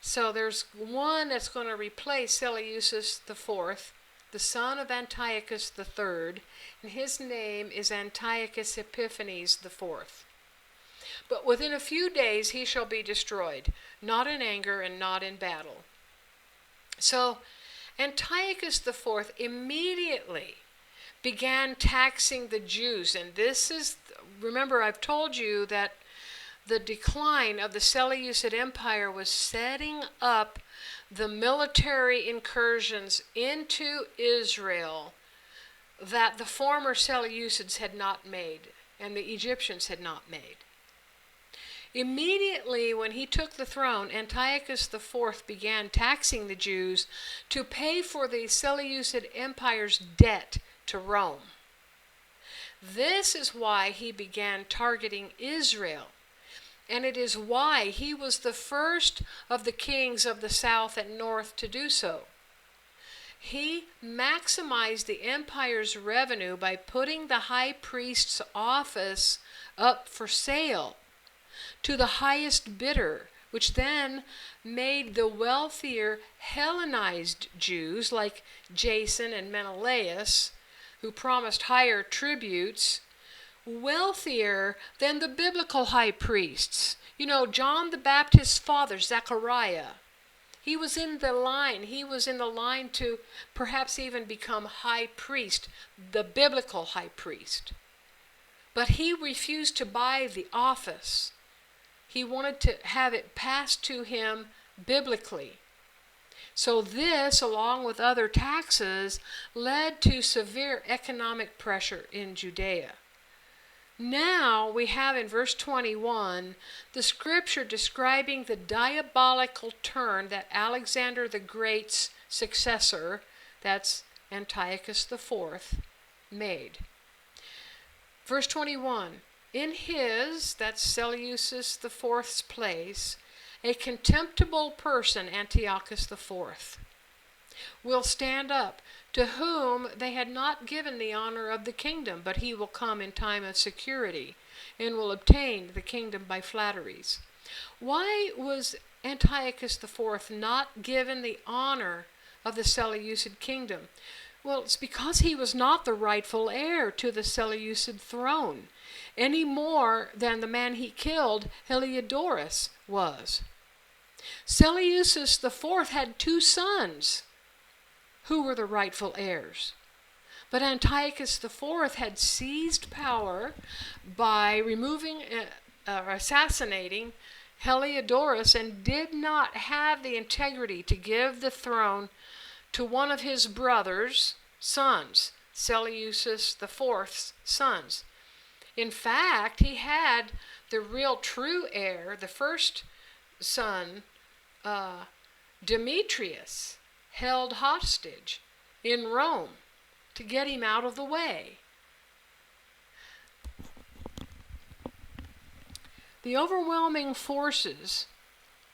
So there's one that's going to replace Seleucus IV, the son of Antiochus III, and his name is Antiochus Epiphanes IV. But within a few days he shall be destroyed, not in anger and not in battle. So Antiochus IV immediately began taxing the Jews, and this is, remember I've told you that the decline of the Seleucid Empire was setting up the military incursions into Israel that the former Seleucids had not made and the Egyptians had not made. Immediately when he took the throne, Antiochus IV began taxing the Jews to pay for the Seleucid Empire's debt to Rome. This is why he began targeting Israel, and it is why he was the first of the kings of the south and north to do so. He maximized the empire's revenue by putting the high priest's office up for sale to the highest bidder, which then made the wealthier Hellenized Jews like Jason and Menelaus, who promised higher tributes, wealthier than the biblical high priests. You know, John the Baptist's father, Zechariah, he was in the line. He was in the line to perhaps even become high priest, the biblical high priest. But he refused to buy the office. He wanted to have it passed to him biblically. So this, along with other taxes, led to severe economic pressure in Judea. Now we have in verse 21 the scripture describing the diabolical turn that Alexander the Great's successor, that's Antiochus IV, made. Verse 21, in his, that's Seleucus IV's place, a contemptible person, Antiochus IV, will stand up, to whom they had not given the honor of the kingdom, but he will come in time of security, and will obtain the kingdom by flatteries. Why was Antiochus IV not given the honor of the Seleucid kingdom? Well, it's because he was not the rightful heir to the Seleucid throne, any more than the man he killed, Heliodorus, was. Seleucus IV had 2 sons who were the rightful heirs. But Antiochus IV had seized power by removing or assassinating Heliodorus and did not have the integrity to give the throne to one of his brother's sons, Seleucus IV's sons. In fact, he had the real true heir, the first son, Demetrius, held hostage in Rome to get him out of the way. The overwhelming forces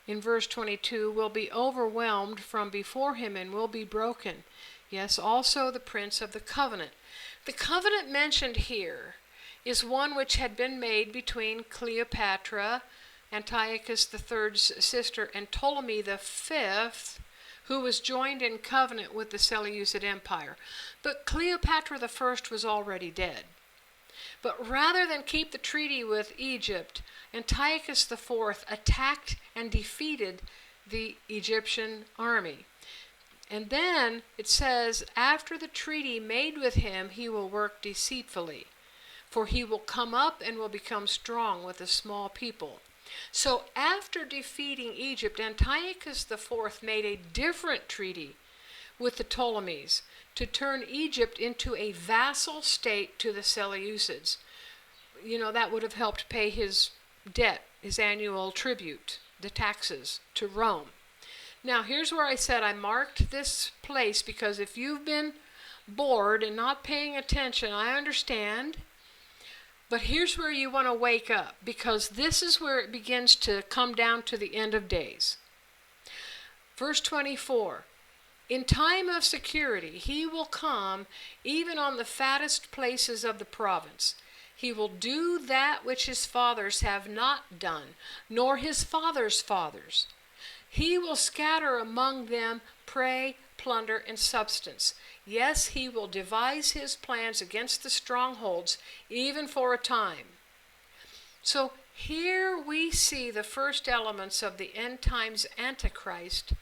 in verse 22 will be overwhelmed from before him and will be broken. Yes, also the prince of the covenant. The covenant mentioned here is one which had been made between Cleopatra, Antiochus III's sister, and Ptolemy V, who was joined in covenant with the Seleucid Empire. But Cleopatra I was already dead. But rather than keep the treaty with Egypt, Antiochus IV attacked and defeated the Egyptian army. And then it says, after the treaty made with him, he will work deceitfully, for he will come up and will become strong with a small people. So after defeating Egypt, Antiochus IV made a different treaty with the Ptolemies to turn Egypt into a vassal state to the Seleucids. You know, that would have helped pay his debt, his annual tribute, the taxes to Rome. Now, here's where I said I marked this place because if you've been bored and not paying attention, I understand. But here's where you want to wake up, because this is where it begins to come down to the end of days. Verse 24, in time of security, he will come even on the fattest places of the province. He will do that which his fathers have not done, nor his fathers' fathers. He will scatter among them prey, plunder, and substance. Yes, he will devise his plans against the strongholds, even for a time. So here we see the first elements of the end times Antichrist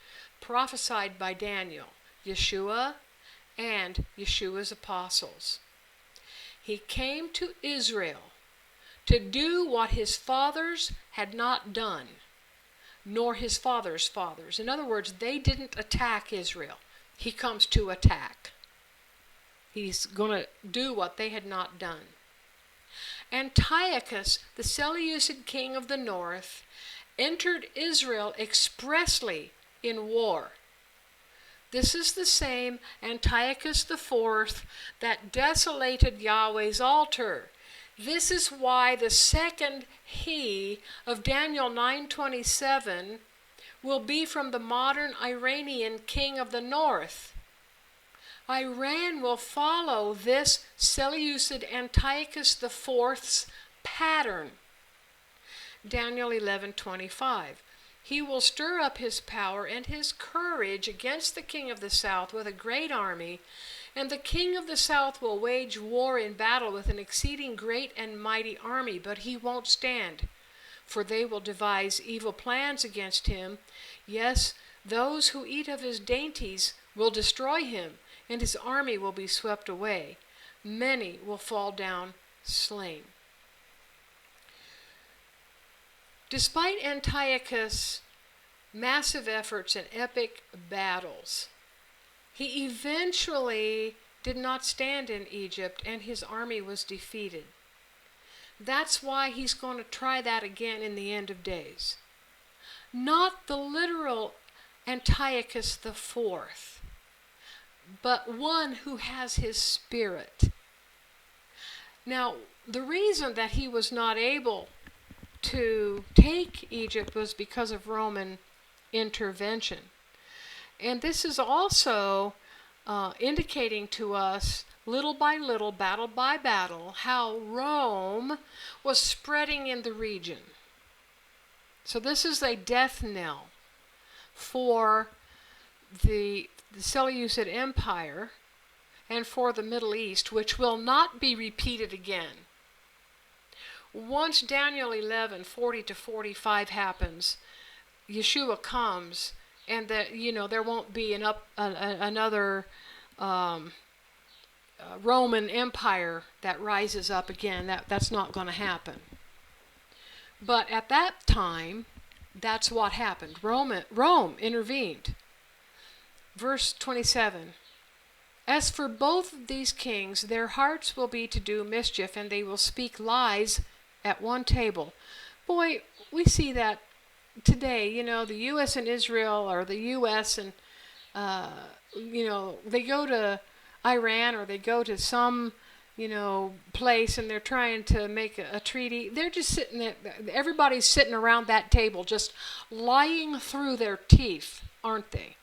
prophesied by Daniel, Yeshua, and Yeshua's apostles. He came to Israel to do what his fathers had not done, nor his father's fathers. In other words, they didn't attack Israel. He comes to attack. He's going to do what they had not done. Antiochus, the Seleucid king of the north, entered Israel expressly in war. This is the same Antiochus IV that desolated Yahweh's altar. This is why the second he of Daniel 9:27 will be from the modern Iranian king of the north. Iran will follow this Seleucid Antiochus IV's pattern. Daniel 11:25. He will stir up his power and his courage against the king of the south with a great army, and the king of the south will wage war in battle with an exceeding great and mighty army, but he won't stand, for they will devise evil plans against him. Yes, those who eat of his dainties will destroy him, and his army will be swept away. Many will fall down slain. Despite Antiochus' massive efforts and epic battles, he eventually did not stand in Egypt, and his army was defeated. That's why he's going to try that again in the end of days. Not the literal Antiochus IV, but one who has his spirit. Now, the reason that he was not able to take Egypt was because of Roman intervention. And this is also indicating to us, little by little, battle by battle, how Rome was spreading in the region. So this is a death knell for the Seleucid Empire and for the Middle East, which will not be repeated again. Once Daniel 11:40-45 happens, Yeshua comes, and there won't be another Roman Empire that rises up again. That's not going to happen. But at that time, that's what happened. Rome intervened. Verse 27. As for both of these kings, their hearts will be to do mischief, and they will speak lies at one table. Boy, we see that today. The U.S. and Israel, or the U.S. and, they go to Iran, or they go to some, place, and they're trying to make a treaty. They're just sitting there. Everybody's sitting around that table just lying through their teeth, aren't they?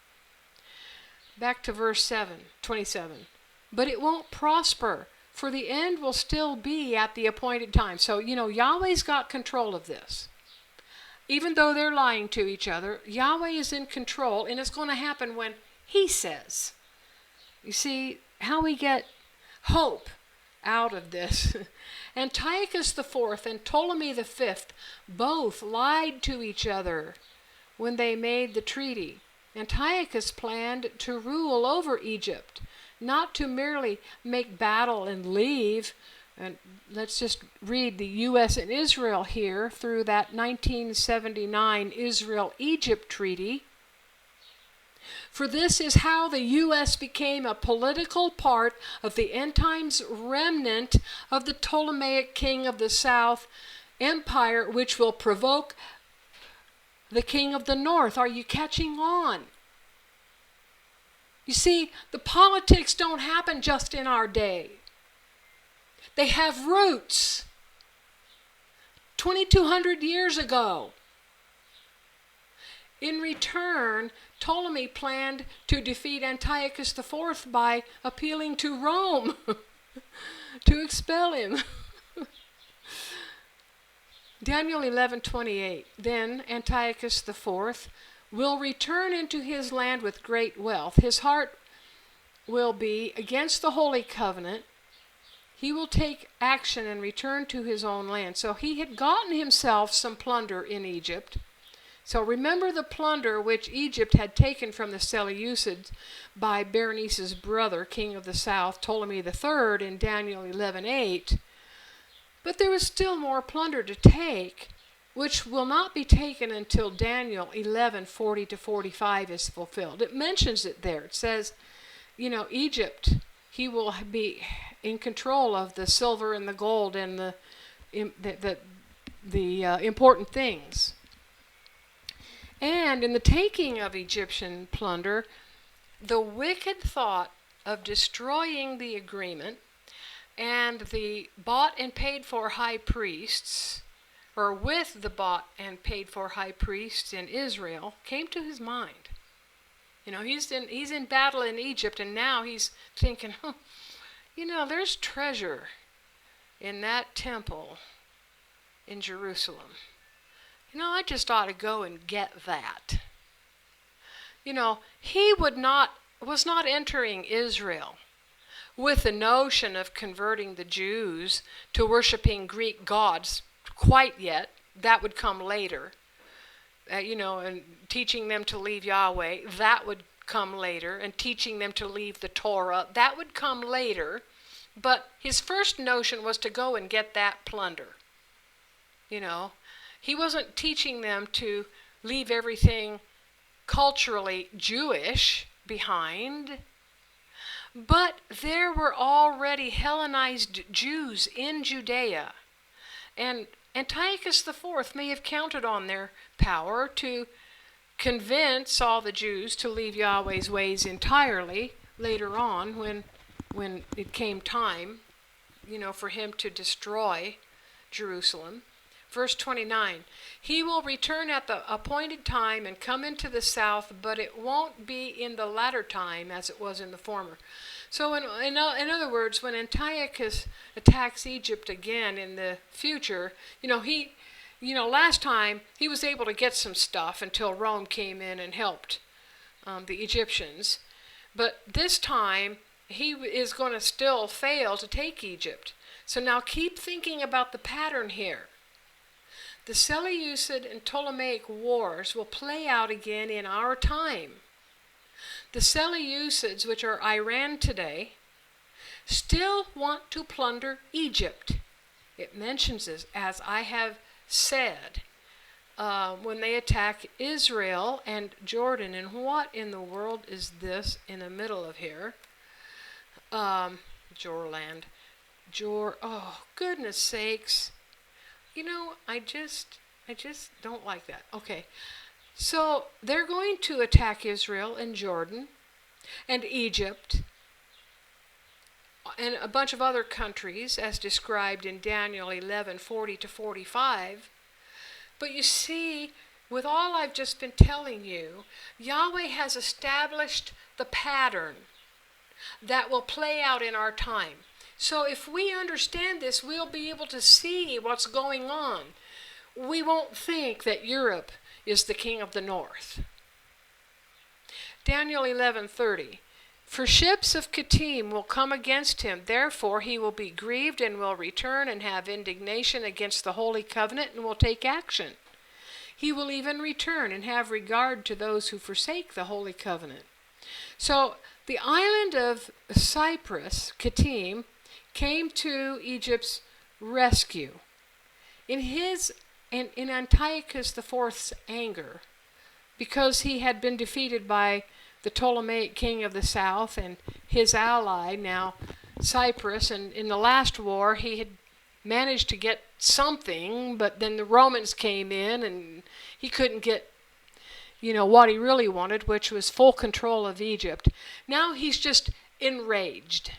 Back to verse 27. But it won't prosper, for the end will still be at the appointed time. So, Yahweh's got control of this. Even though they're lying to each other, Yahweh is in control, and it's going to happen when he says. You see how we get hope out of this. Antiochus IV and Ptolemy V both lied to each other when they made the treaty. Antiochus planned to rule over Egypt, not to merely make battle and leave. And let's just read the U.S. and Israel here through that 1979 Israel-Egypt treaty. For this is how the U.S. became a political part of the end times remnant of the Ptolemaic king of the south empire, which will provoke the king of the north. Are you catching on? You see, the politics don't happen just in our day. They have roots 2,200 years ago. In return, Ptolemy planned to defeat Antiochus IV by appealing to Rome to expel him. Daniel 11:28. Then Antiochus IV will return into his land with great wealth. His heart will be against the Holy Covenant. He will take action and return to his own land. So he had gotten himself some plunder in Egypt. So remember the plunder which Egypt had taken from the Seleucids by Berenice's brother, king of the south, Ptolemy III, in Daniel 11:8. But there was still more plunder to take. which will not be taken until Daniel 11:40 to 45 is fulfilled. It mentions it there. It says, Egypt, he will be in control of the silver and the gold and the important things. And in the taking of Egyptian plunder, the wicked thought of destroying the agreement and the bought and paid for high priests, or with the bought and paid for high priests in Israel, came to his mind. He's in battle in Egypt, and now he's thinking, there's treasure in that temple in Jerusalem. I just ought to go and get that. He was not entering Israel with the notion of converting the Jews to worshiping Greek gods quite yet. That would come later. And teaching them to leave Yahweh, that would come later. And teaching them to leave the Torah, that would come later. But his first notion was to go and get that plunder. He wasn't teaching them to leave everything culturally Jewish behind. But there were already Hellenized Jews in Judea. And Antiochus IV may have counted on their power to convince all the Jews to leave Yahweh's ways entirely later on when it came time, for him to destroy Jerusalem. Verse 29, he will return at the appointed time and come into the south, but it won't be in the latter time as it was in the former. So in other words, when Antiochus attacks Egypt again in the future, last time he was able to get some stuff until Rome came in and helped the Egyptians. But this time he is going to still fail to take Egypt. So now keep thinking about the pattern here. The Seleucid and Ptolemaic wars will play out again in our time. The Seleucids, which are Iran today, still want to plunder Egypt. It mentions this, as I have said, when they attack Israel and Jordan. And what in the world is this in the middle of here? Jorland. Oh, goodness sakes. I just don't like that. Okay. So they're going to attack Israel and Jordan and Egypt and a bunch of other countries as described in Daniel 11:40 to 45. But you see, with all I've just been telling you, Yahweh has established the pattern that will play out in our time. So if we understand this, we'll be able to see what's going on. We won't think that Europe is the king of the north. Daniel 11:30. For ships of Kittim will come against him. Therefore he will be grieved and will return and have indignation against the holy covenant and will take action. He will even return and have regard to those who forsake the holy covenant. So the island of Cyprus, Kittim, came to Egypt's rescue. In Antiochus IV's anger, because he had been defeated by the Ptolemaic king of the south and his ally, now Cyprus, and in the last war he had managed to get something, but then the Romans came in and he couldn't get what he really wanted, which was full control of Egypt. Now he's just enraged.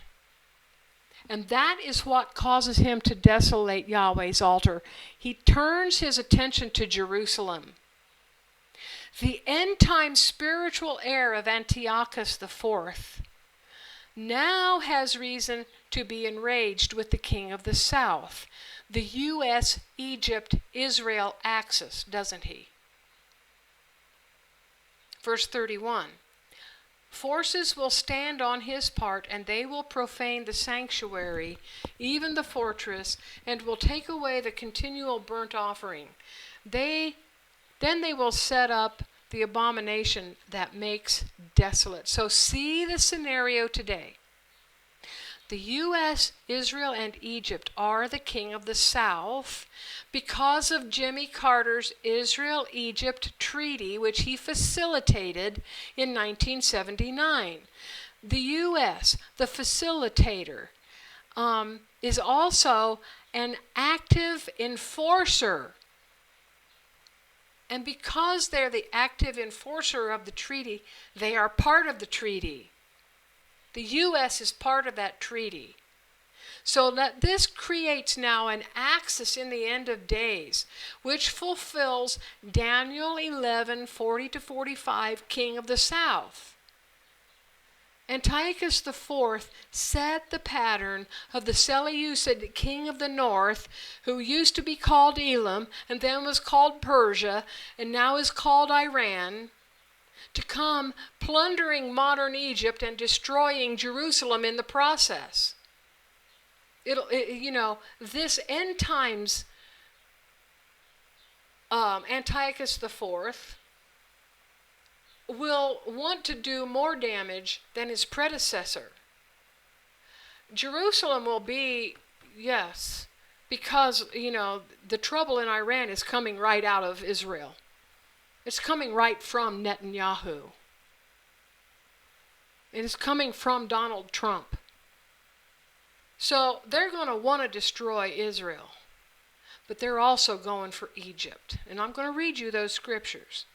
And that is what causes him to desolate Yahweh's altar. He turns his attention to Jerusalem. The end-time spiritual heir of Antiochus IV now has reason to be enraged with the king of the south, the U.S., Egypt, Israel axis, doesn't he? Verse 31. Forces will stand on his part, and they will profane the sanctuary, even the fortress, and will take away the continual burnt offering. Then they will set up the abomination that makes desolate. So see the scenario today. The U.S., Israel, and Egypt are the king of the South because of Jimmy Carter's Israel-Egypt treaty, which he facilitated in 1979. The U.S., the facilitator, is also an active enforcer. And because they're the active enforcer of the treaty, they are part of the treaty. The U.S. is part of that treaty. So that this creates now an axis in the end of days, which fulfills Daniel 11:40-45, king of the south. Antiochus IV set the pattern of the Seleucid king of the north, who used to be called Elam, and then was called Persia, and now is called Iran, to come plundering modern Egypt and destroying Jerusalem in the process. This end times Antiochus IV will want to do more damage than his predecessor. Jerusalem will be, yes, because, the trouble in Iran is coming right out of Israel. It's coming right from Netanyahu. It is coming from Donald Trump. So they're going to want to destroy Israel. But they're also going for Egypt. And I'm going to read you those scriptures.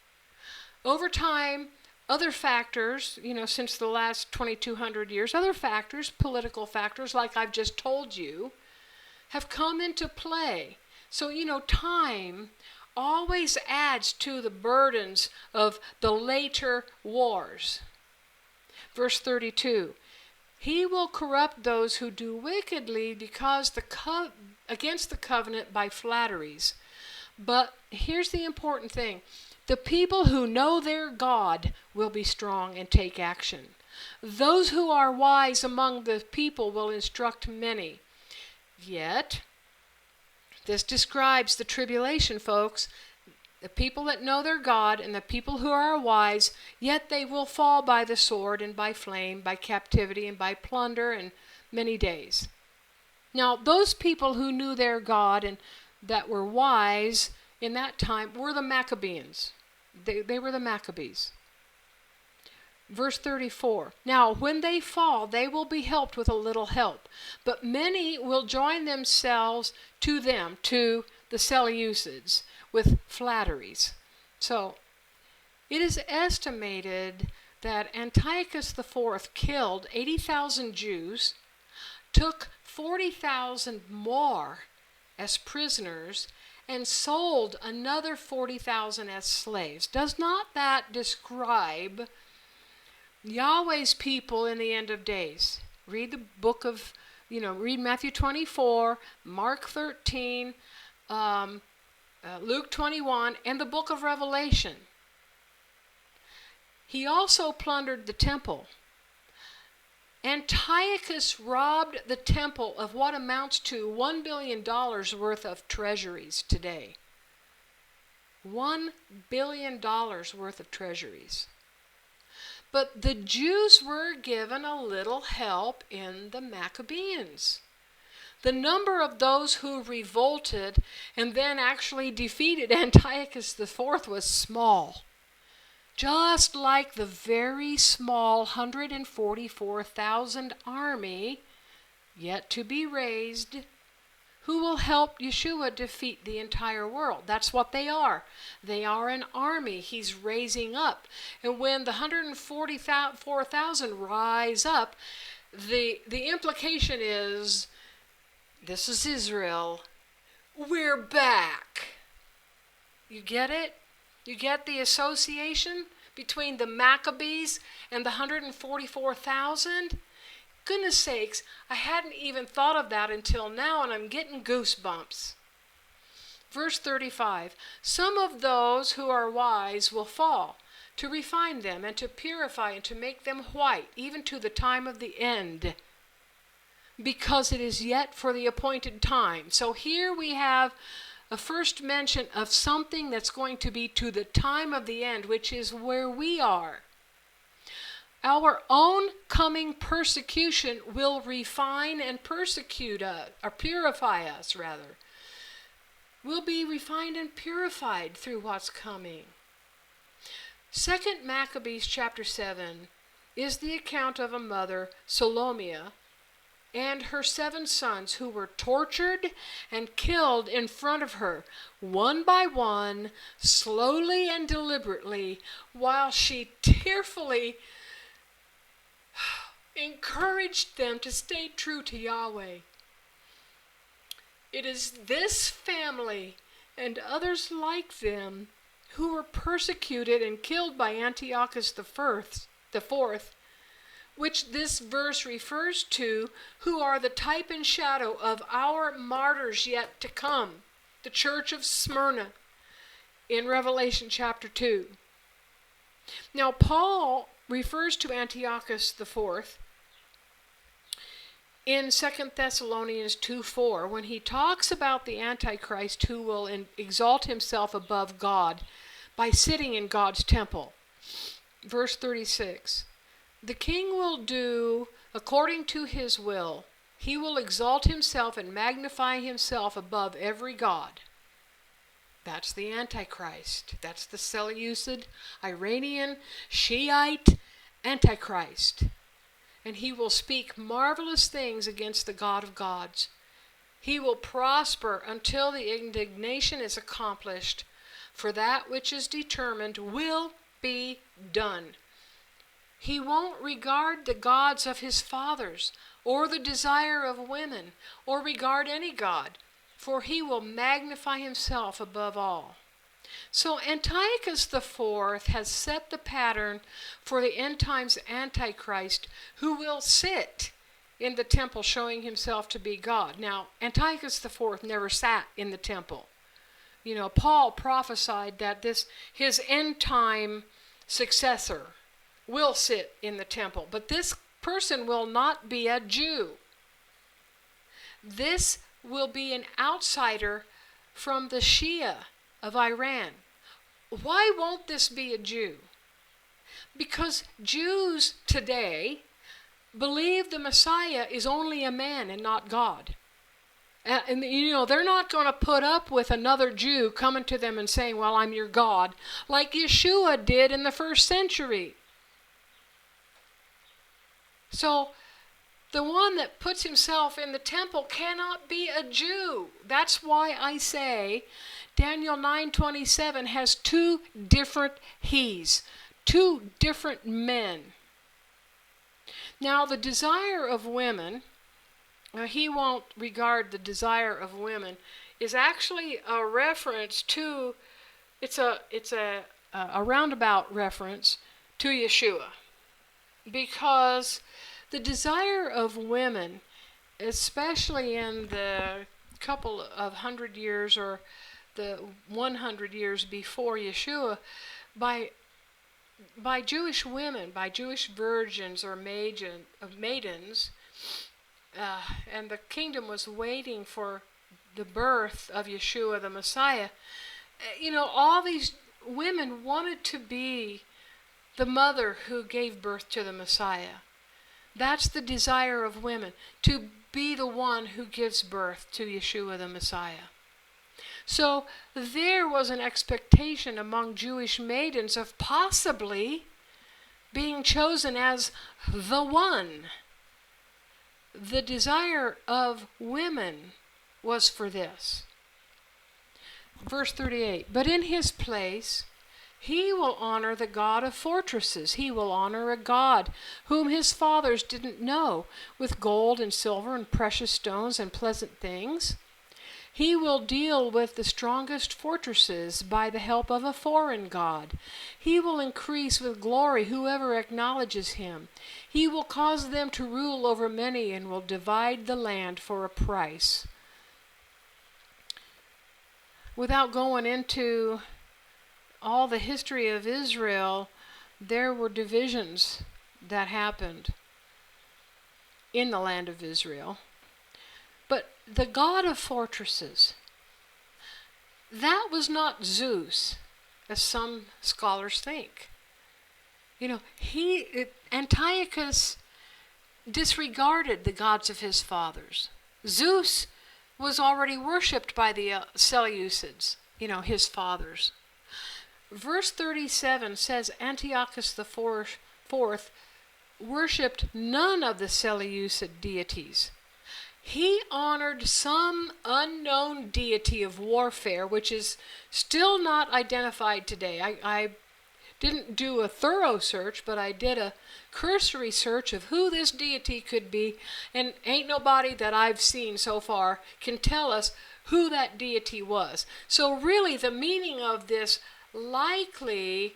Over time, other factors, since the last 2,200 years, other factors, political factors, like I've just told you, have come into play. So, time always adds to the burdens of the later wars. Verse 32, he will corrupt those who do wickedly against the covenant by flatteries. But here's the important thing. The people who know their God will be strong and take action. Those who are wise among the people will instruct many. Yet, this describes the tribulation, folks. The people that know their God and the people who are wise, yet they will fall by the sword and by flame, by captivity and by plunder and many days. Now, those people who knew their God and that were wise in that time were the Maccabees. They were the Maccabees. Verse 34, now when they fall, they will be helped with a little help, but many will join themselves to them, to the Seleucids, with flatteries. So, it is estimated that Antiochus IV killed 80,000 Jews, took 40,000 more as prisoners, and sold another 40,000 as slaves. Does not that describe Yahweh's people in the end of days? Read the book of, read Matthew 24, Mark 13, Luke 21, and the book of Revelation. He also plundered the temple. Antiochus robbed the temple of what amounts to $1 billion worth of treasuries today. $1 billion worth of treasuries. But the Jews were given a little help in the Maccabees. The number of those who revolted and then actually defeated Antiochus IV was small. Just like the very small 144,000 army, yet to be raised, who will help Yeshua defeat the entire world. That's what they are. They are an army he's raising up. And when the 144,000 rise up, the implication is, this is Israel. We're back. You get it? You get the association between the Maccabees and the 144,000? Goodness sakes, I hadn't even thought of that until now, and I'm getting goosebumps. Verse 35, some of those who are wise will fall, to refine them and to purify and to make them white, even to the time of the end, because it is yet for the appointed time. So here we have a first mention of something that's going to be to the time of the end, which is where we are. Our own coming persecution will refine and persecute us, or purify us rather. We'll be refined and purified through what's coming. 2 Maccabees chapter 7 is the account of a mother, Salomia, and her 7 sons who were tortured and killed in front of her, one by one, slowly and deliberately, while she tearfully encouraged them to stay true to Yahweh. It is this family and others like them who were persecuted and killed by Antiochus the fourth, which this verse refers to, who are the type and shadow of our martyrs yet to come, the church of Smyrna, in Revelation chapter 2. Now Paul refers to Antiochus the fourth in 2 Thessalonians 2:4 when he talks about the Antichrist who will exalt himself above God by sitting in God's temple. Verse 36, the king will do according to his will. He will exalt himself and magnify himself above every god. That's the Antichrist. That's the Seleucid, Iranian, Shiite Antichrist. And he will speak marvelous things against the God of gods. He will prosper until the indignation is accomplished, for that which is determined will be done. He won't regard the gods of his fathers, or the desire of women, or regard any god, for he will magnify himself above all. So Antiochus the fourth has set the pattern for the end times Antichrist, who will sit in the temple showing himself to be God. Now, Antiochus the fourth never sat in the temple. You know, Paul prophesied that his end time successor will sit in the temple, but this person will not be a Jew. This will be an outsider from the Shia of Iran. Why won't this be a Jew? Because Jews today believe the Messiah is only a man and not God. And you know, they're not going to put up with another Jew coming to them and saying, well, I'm your God, like Yeshua did in the first century. So the one that puts himself in the temple cannot be a Jew. That's why I say Daniel 9:27 has 2 different he's, 2 different men. Now the desire of women, he won't regard the desire of women, is actually a reference to, it's a roundabout reference to Yeshua. Because the desire of women, especially in the couple of 100 years or the 100 years before Yeshua, by Jewish women, by Jewish virgins or maidens, and the kingdom was waiting for the birth of Yeshua the Messiah. You know, all these women wanted to be the mother who gave birth to the Messiah. That's the desire of women, to be the one who gives birth to Yeshua the Messiah. So there was an expectation among Jewish maidens of possibly being chosen as the one. The desire of women was for this. Verse 38, but in his place he will honor the God of fortresses. He will honor a God whom his fathers didn't know, with gold and silver and precious stones and pleasant things. He will deal with the strongest fortresses by the help of a foreign god. He will increase with glory whoever acknowledges him. He will cause them to rule over many and will divide the land for a price. Without going into all the history of Israel, there were divisions that happened in the land of Israel. But the God of fortresses, that was not Zeus, as some scholars think. Antiochus disregarded the gods of his fathers. Zeus was already worshipped by the Seleucids, his fathers. Verse 37 says Antiochus the fourth worshipped none of the Seleucid deities. He honored some unknown deity of warfare, which is still not identified today. I didn't do a thorough search, but I did a cursory search of who this deity could be, and ain't nobody that I've seen so far can tell us who that deity was. So really the meaning of this likely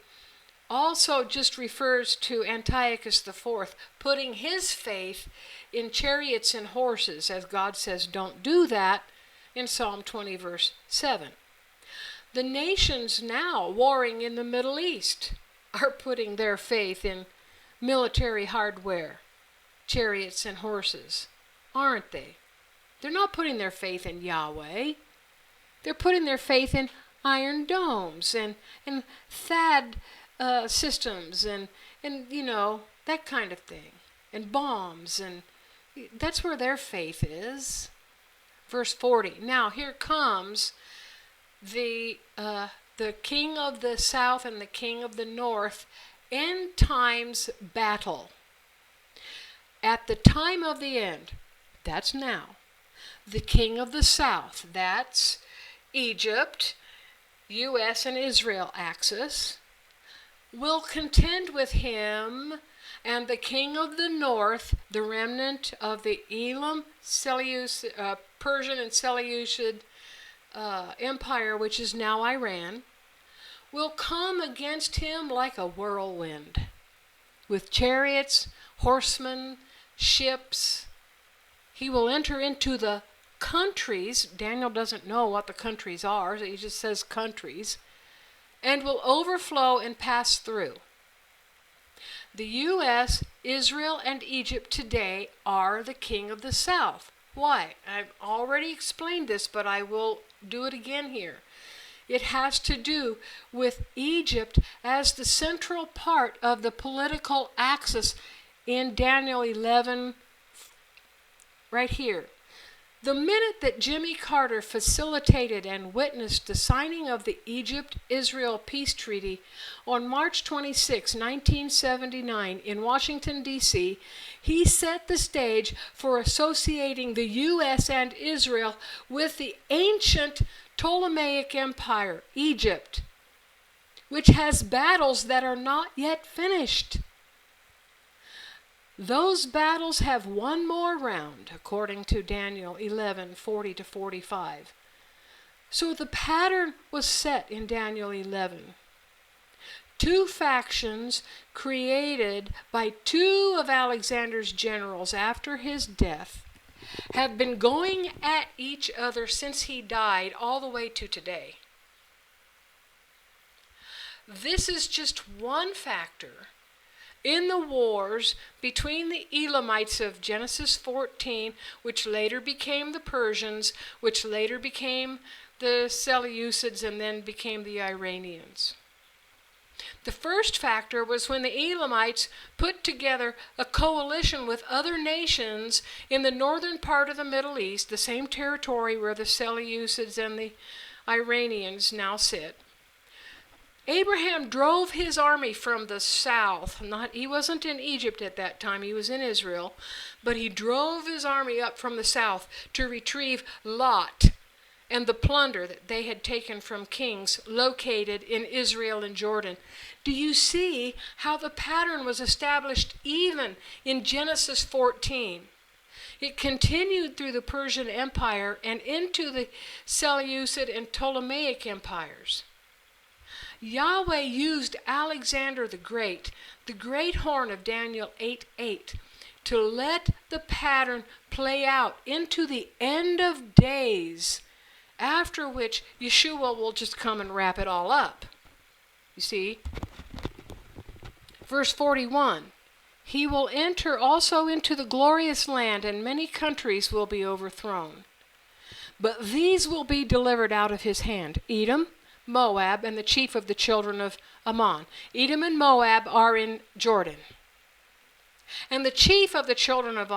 also just refers to Antiochus IV putting his faith in chariots and horses, as God says don't do that in Psalm 20 verse 7. The nations now warring in the Middle East are putting their faith in military hardware, chariots and horses, aren't they? They're not putting their faith in Yahweh. They're putting their faith in iron domes and THAAD systems and that kind of thing, and bombs, and that's where their faith is. Verse 40. Now here comes the king of the south and the king of the north end times battle. At the time of the end, that's now, the king of the south, that's Egypt, U.S. and Israel axis, will contend with him, and the king of the north, the remnant of the Elam, Persian and Seleucid empire, which is now Iran, will come against him like a whirlwind, with chariots, horsemen, ships. He will enter into the countries. Daniel doesn't know what the countries are, so he just says countries, and will overflow and pass through. The U.S., Israel, and Egypt today are the king of the south. Why? I've already explained this, but I will do it again here. It has to do with Egypt as the central part of the political axis in Daniel 11, right here. The minute that Jimmy Carter facilitated and witnessed the signing of the Egypt-Israel peace treaty on March 26, 1979 in Washington, D.C., he set the stage for associating the U.S. and Israel with the ancient Ptolemaic Empire, Egypt, which has battles that are not yet finished. Those battles have one more round, according to Daniel 11:40-45. So the pattern was set in Daniel 11. Two factions created by two of Alexander's generals after his death have been going at each other since he died all the way to today. This is just one factor in the wars between the Elamites of Genesis 14, which later became the Persians, which later became the Seleucids, and then became the Iranians. The first factor was when the Elamites put together a coalition with other nations in the northern part of the Middle East, the same territory where the Seleucids and the Iranians now sit. Abraham drove his army from the south. He wasn't in Egypt at that time, he was in Israel, but he drove his army up from the south to retrieve Lot and the plunder that they had taken from kings located in Israel and Jordan. Do you see how the pattern was established even in Genesis 14? It continued through the Persian Empire and into the Seleucid and Ptolemaic empires. Yahweh used Alexander the Great horn of Daniel 8:8, to let the pattern play out into the end of days, after which Yeshua will just come and wrap it all up. You see? Verse 41, he will enter also into the glorious land, and many countries will be overthrown. But these will be delivered out of his hand: Edom, Moab, and the chief of the children of Ammon. Edom and Moab are in Jordan. And the chief of the children of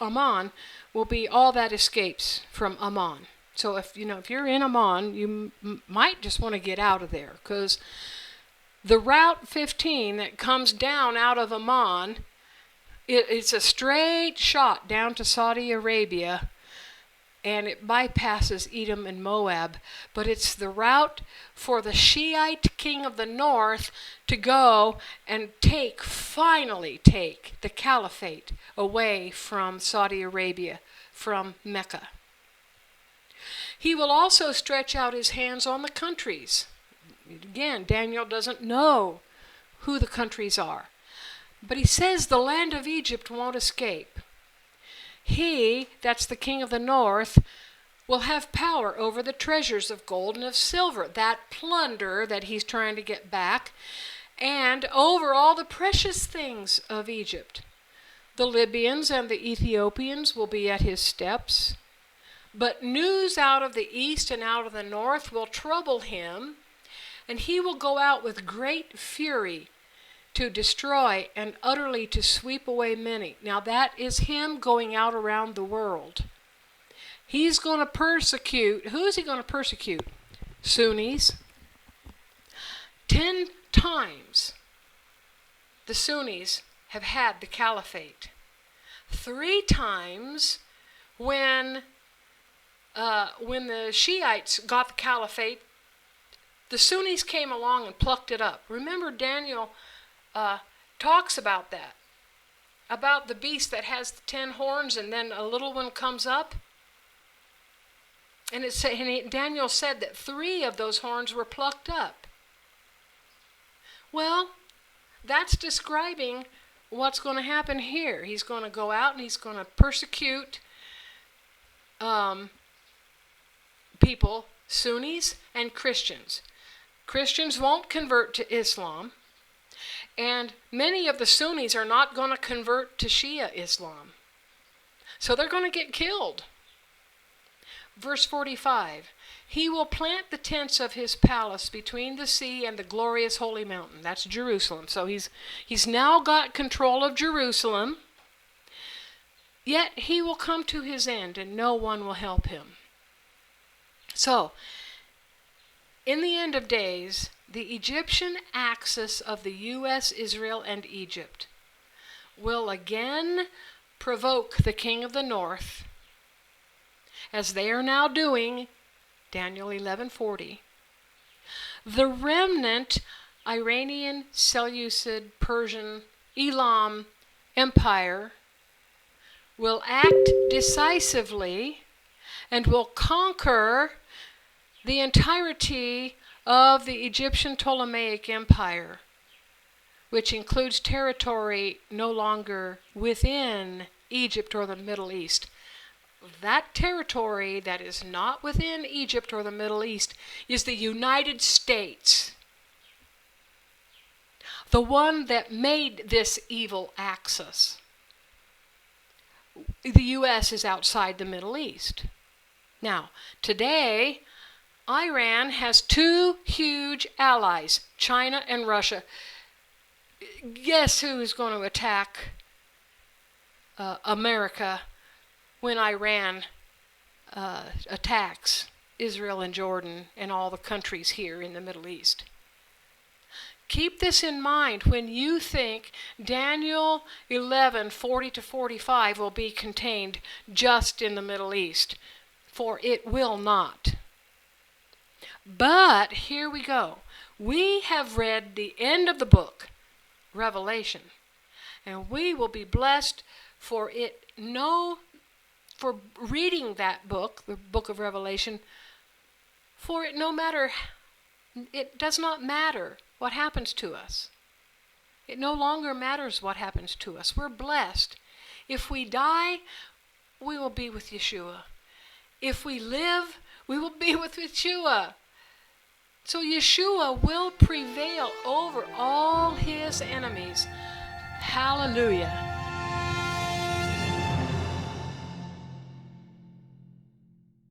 Ammon will be all that escapes from Amman. So if you're in Amman, you might just want to get out of there, because the Route 15 that comes down out of Amman, it's a straight shot down to Saudi Arabia, and it bypasses Edom and Moab, but it's the route for the Shiite king of the north to go and finally take the caliphate away from Saudi Arabia, from Mecca. He will also stretch out his hands on the countries. Again, Daniel doesn't know who the countries are, but he says the land of Egypt won't escape. He, that's the king of the north, will have power over the treasures of gold and of silver, that plunder that he's trying to get back, and over all the precious things of Egypt. The Libyans and the Ethiopians will be at his steps, but news out of the east and out of the north will trouble him, and he will go out with great fury to destroy and utterly to sweep away many. Now that is him going out around the world. He's going to persecute. Who is he going to persecute? Sunnis. 10 times the Sunnis have had the caliphate. 3 times when the Shiites got the caliphate, the Sunnis came along and plucked it up. Remember, Daniel talks about that, about the beast that has the 10 horns and then a little one comes up. And Daniel said that 3 of those horns were plucked up. Well, that's describing what's going to happen here. He's going to go out and he's going to persecute people, Sunnis and Christians. Christians won't convert to Islam. And many of the Sunnis are not going to convert to Shia Islam. So they're going to get killed. Verse 45, he will plant the tents of his palace between the sea and the glorious holy mountain. That's Jerusalem. So he's now got control of Jerusalem. Yet he will come to his end and no one will help him. So, in the end of days, the Egyptian axis of the U.S., Israel, and Egypt will again provoke the king of the north, as they are now doing, Daniel 11:40. The remnant Iranian, Seleucid, Persian, Elam empire will act decisively and will conquer the entirety of the Egyptian Ptolemaic Empire, which includes territory no longer within Egypt or the Middle East. That territory that is not within Egypt or the Middle East is the United States, the one that made this evil axis. The U.S. is outside the Middle East. Now, today, Iran has 2 huge allies, China and Russia. Guess who is going to attack America when Iran attacks Israel and Jordan and all the countries here in the Middle East? Keep this in mind when you think Daniel 11:40-45 will be contained just in the Middle East, for it will not. But here we go. We have read the end of the book, Revelation, and we will be blessed for reading that book, the book of Revelation. For it does not matter what happens to us. It no longer matters what happens to us. We're blessed. If we die, we will be with Yeshua. If we live, we will be with Yeshua. So Yeshua will prevail over all his enemies. Hallelujah.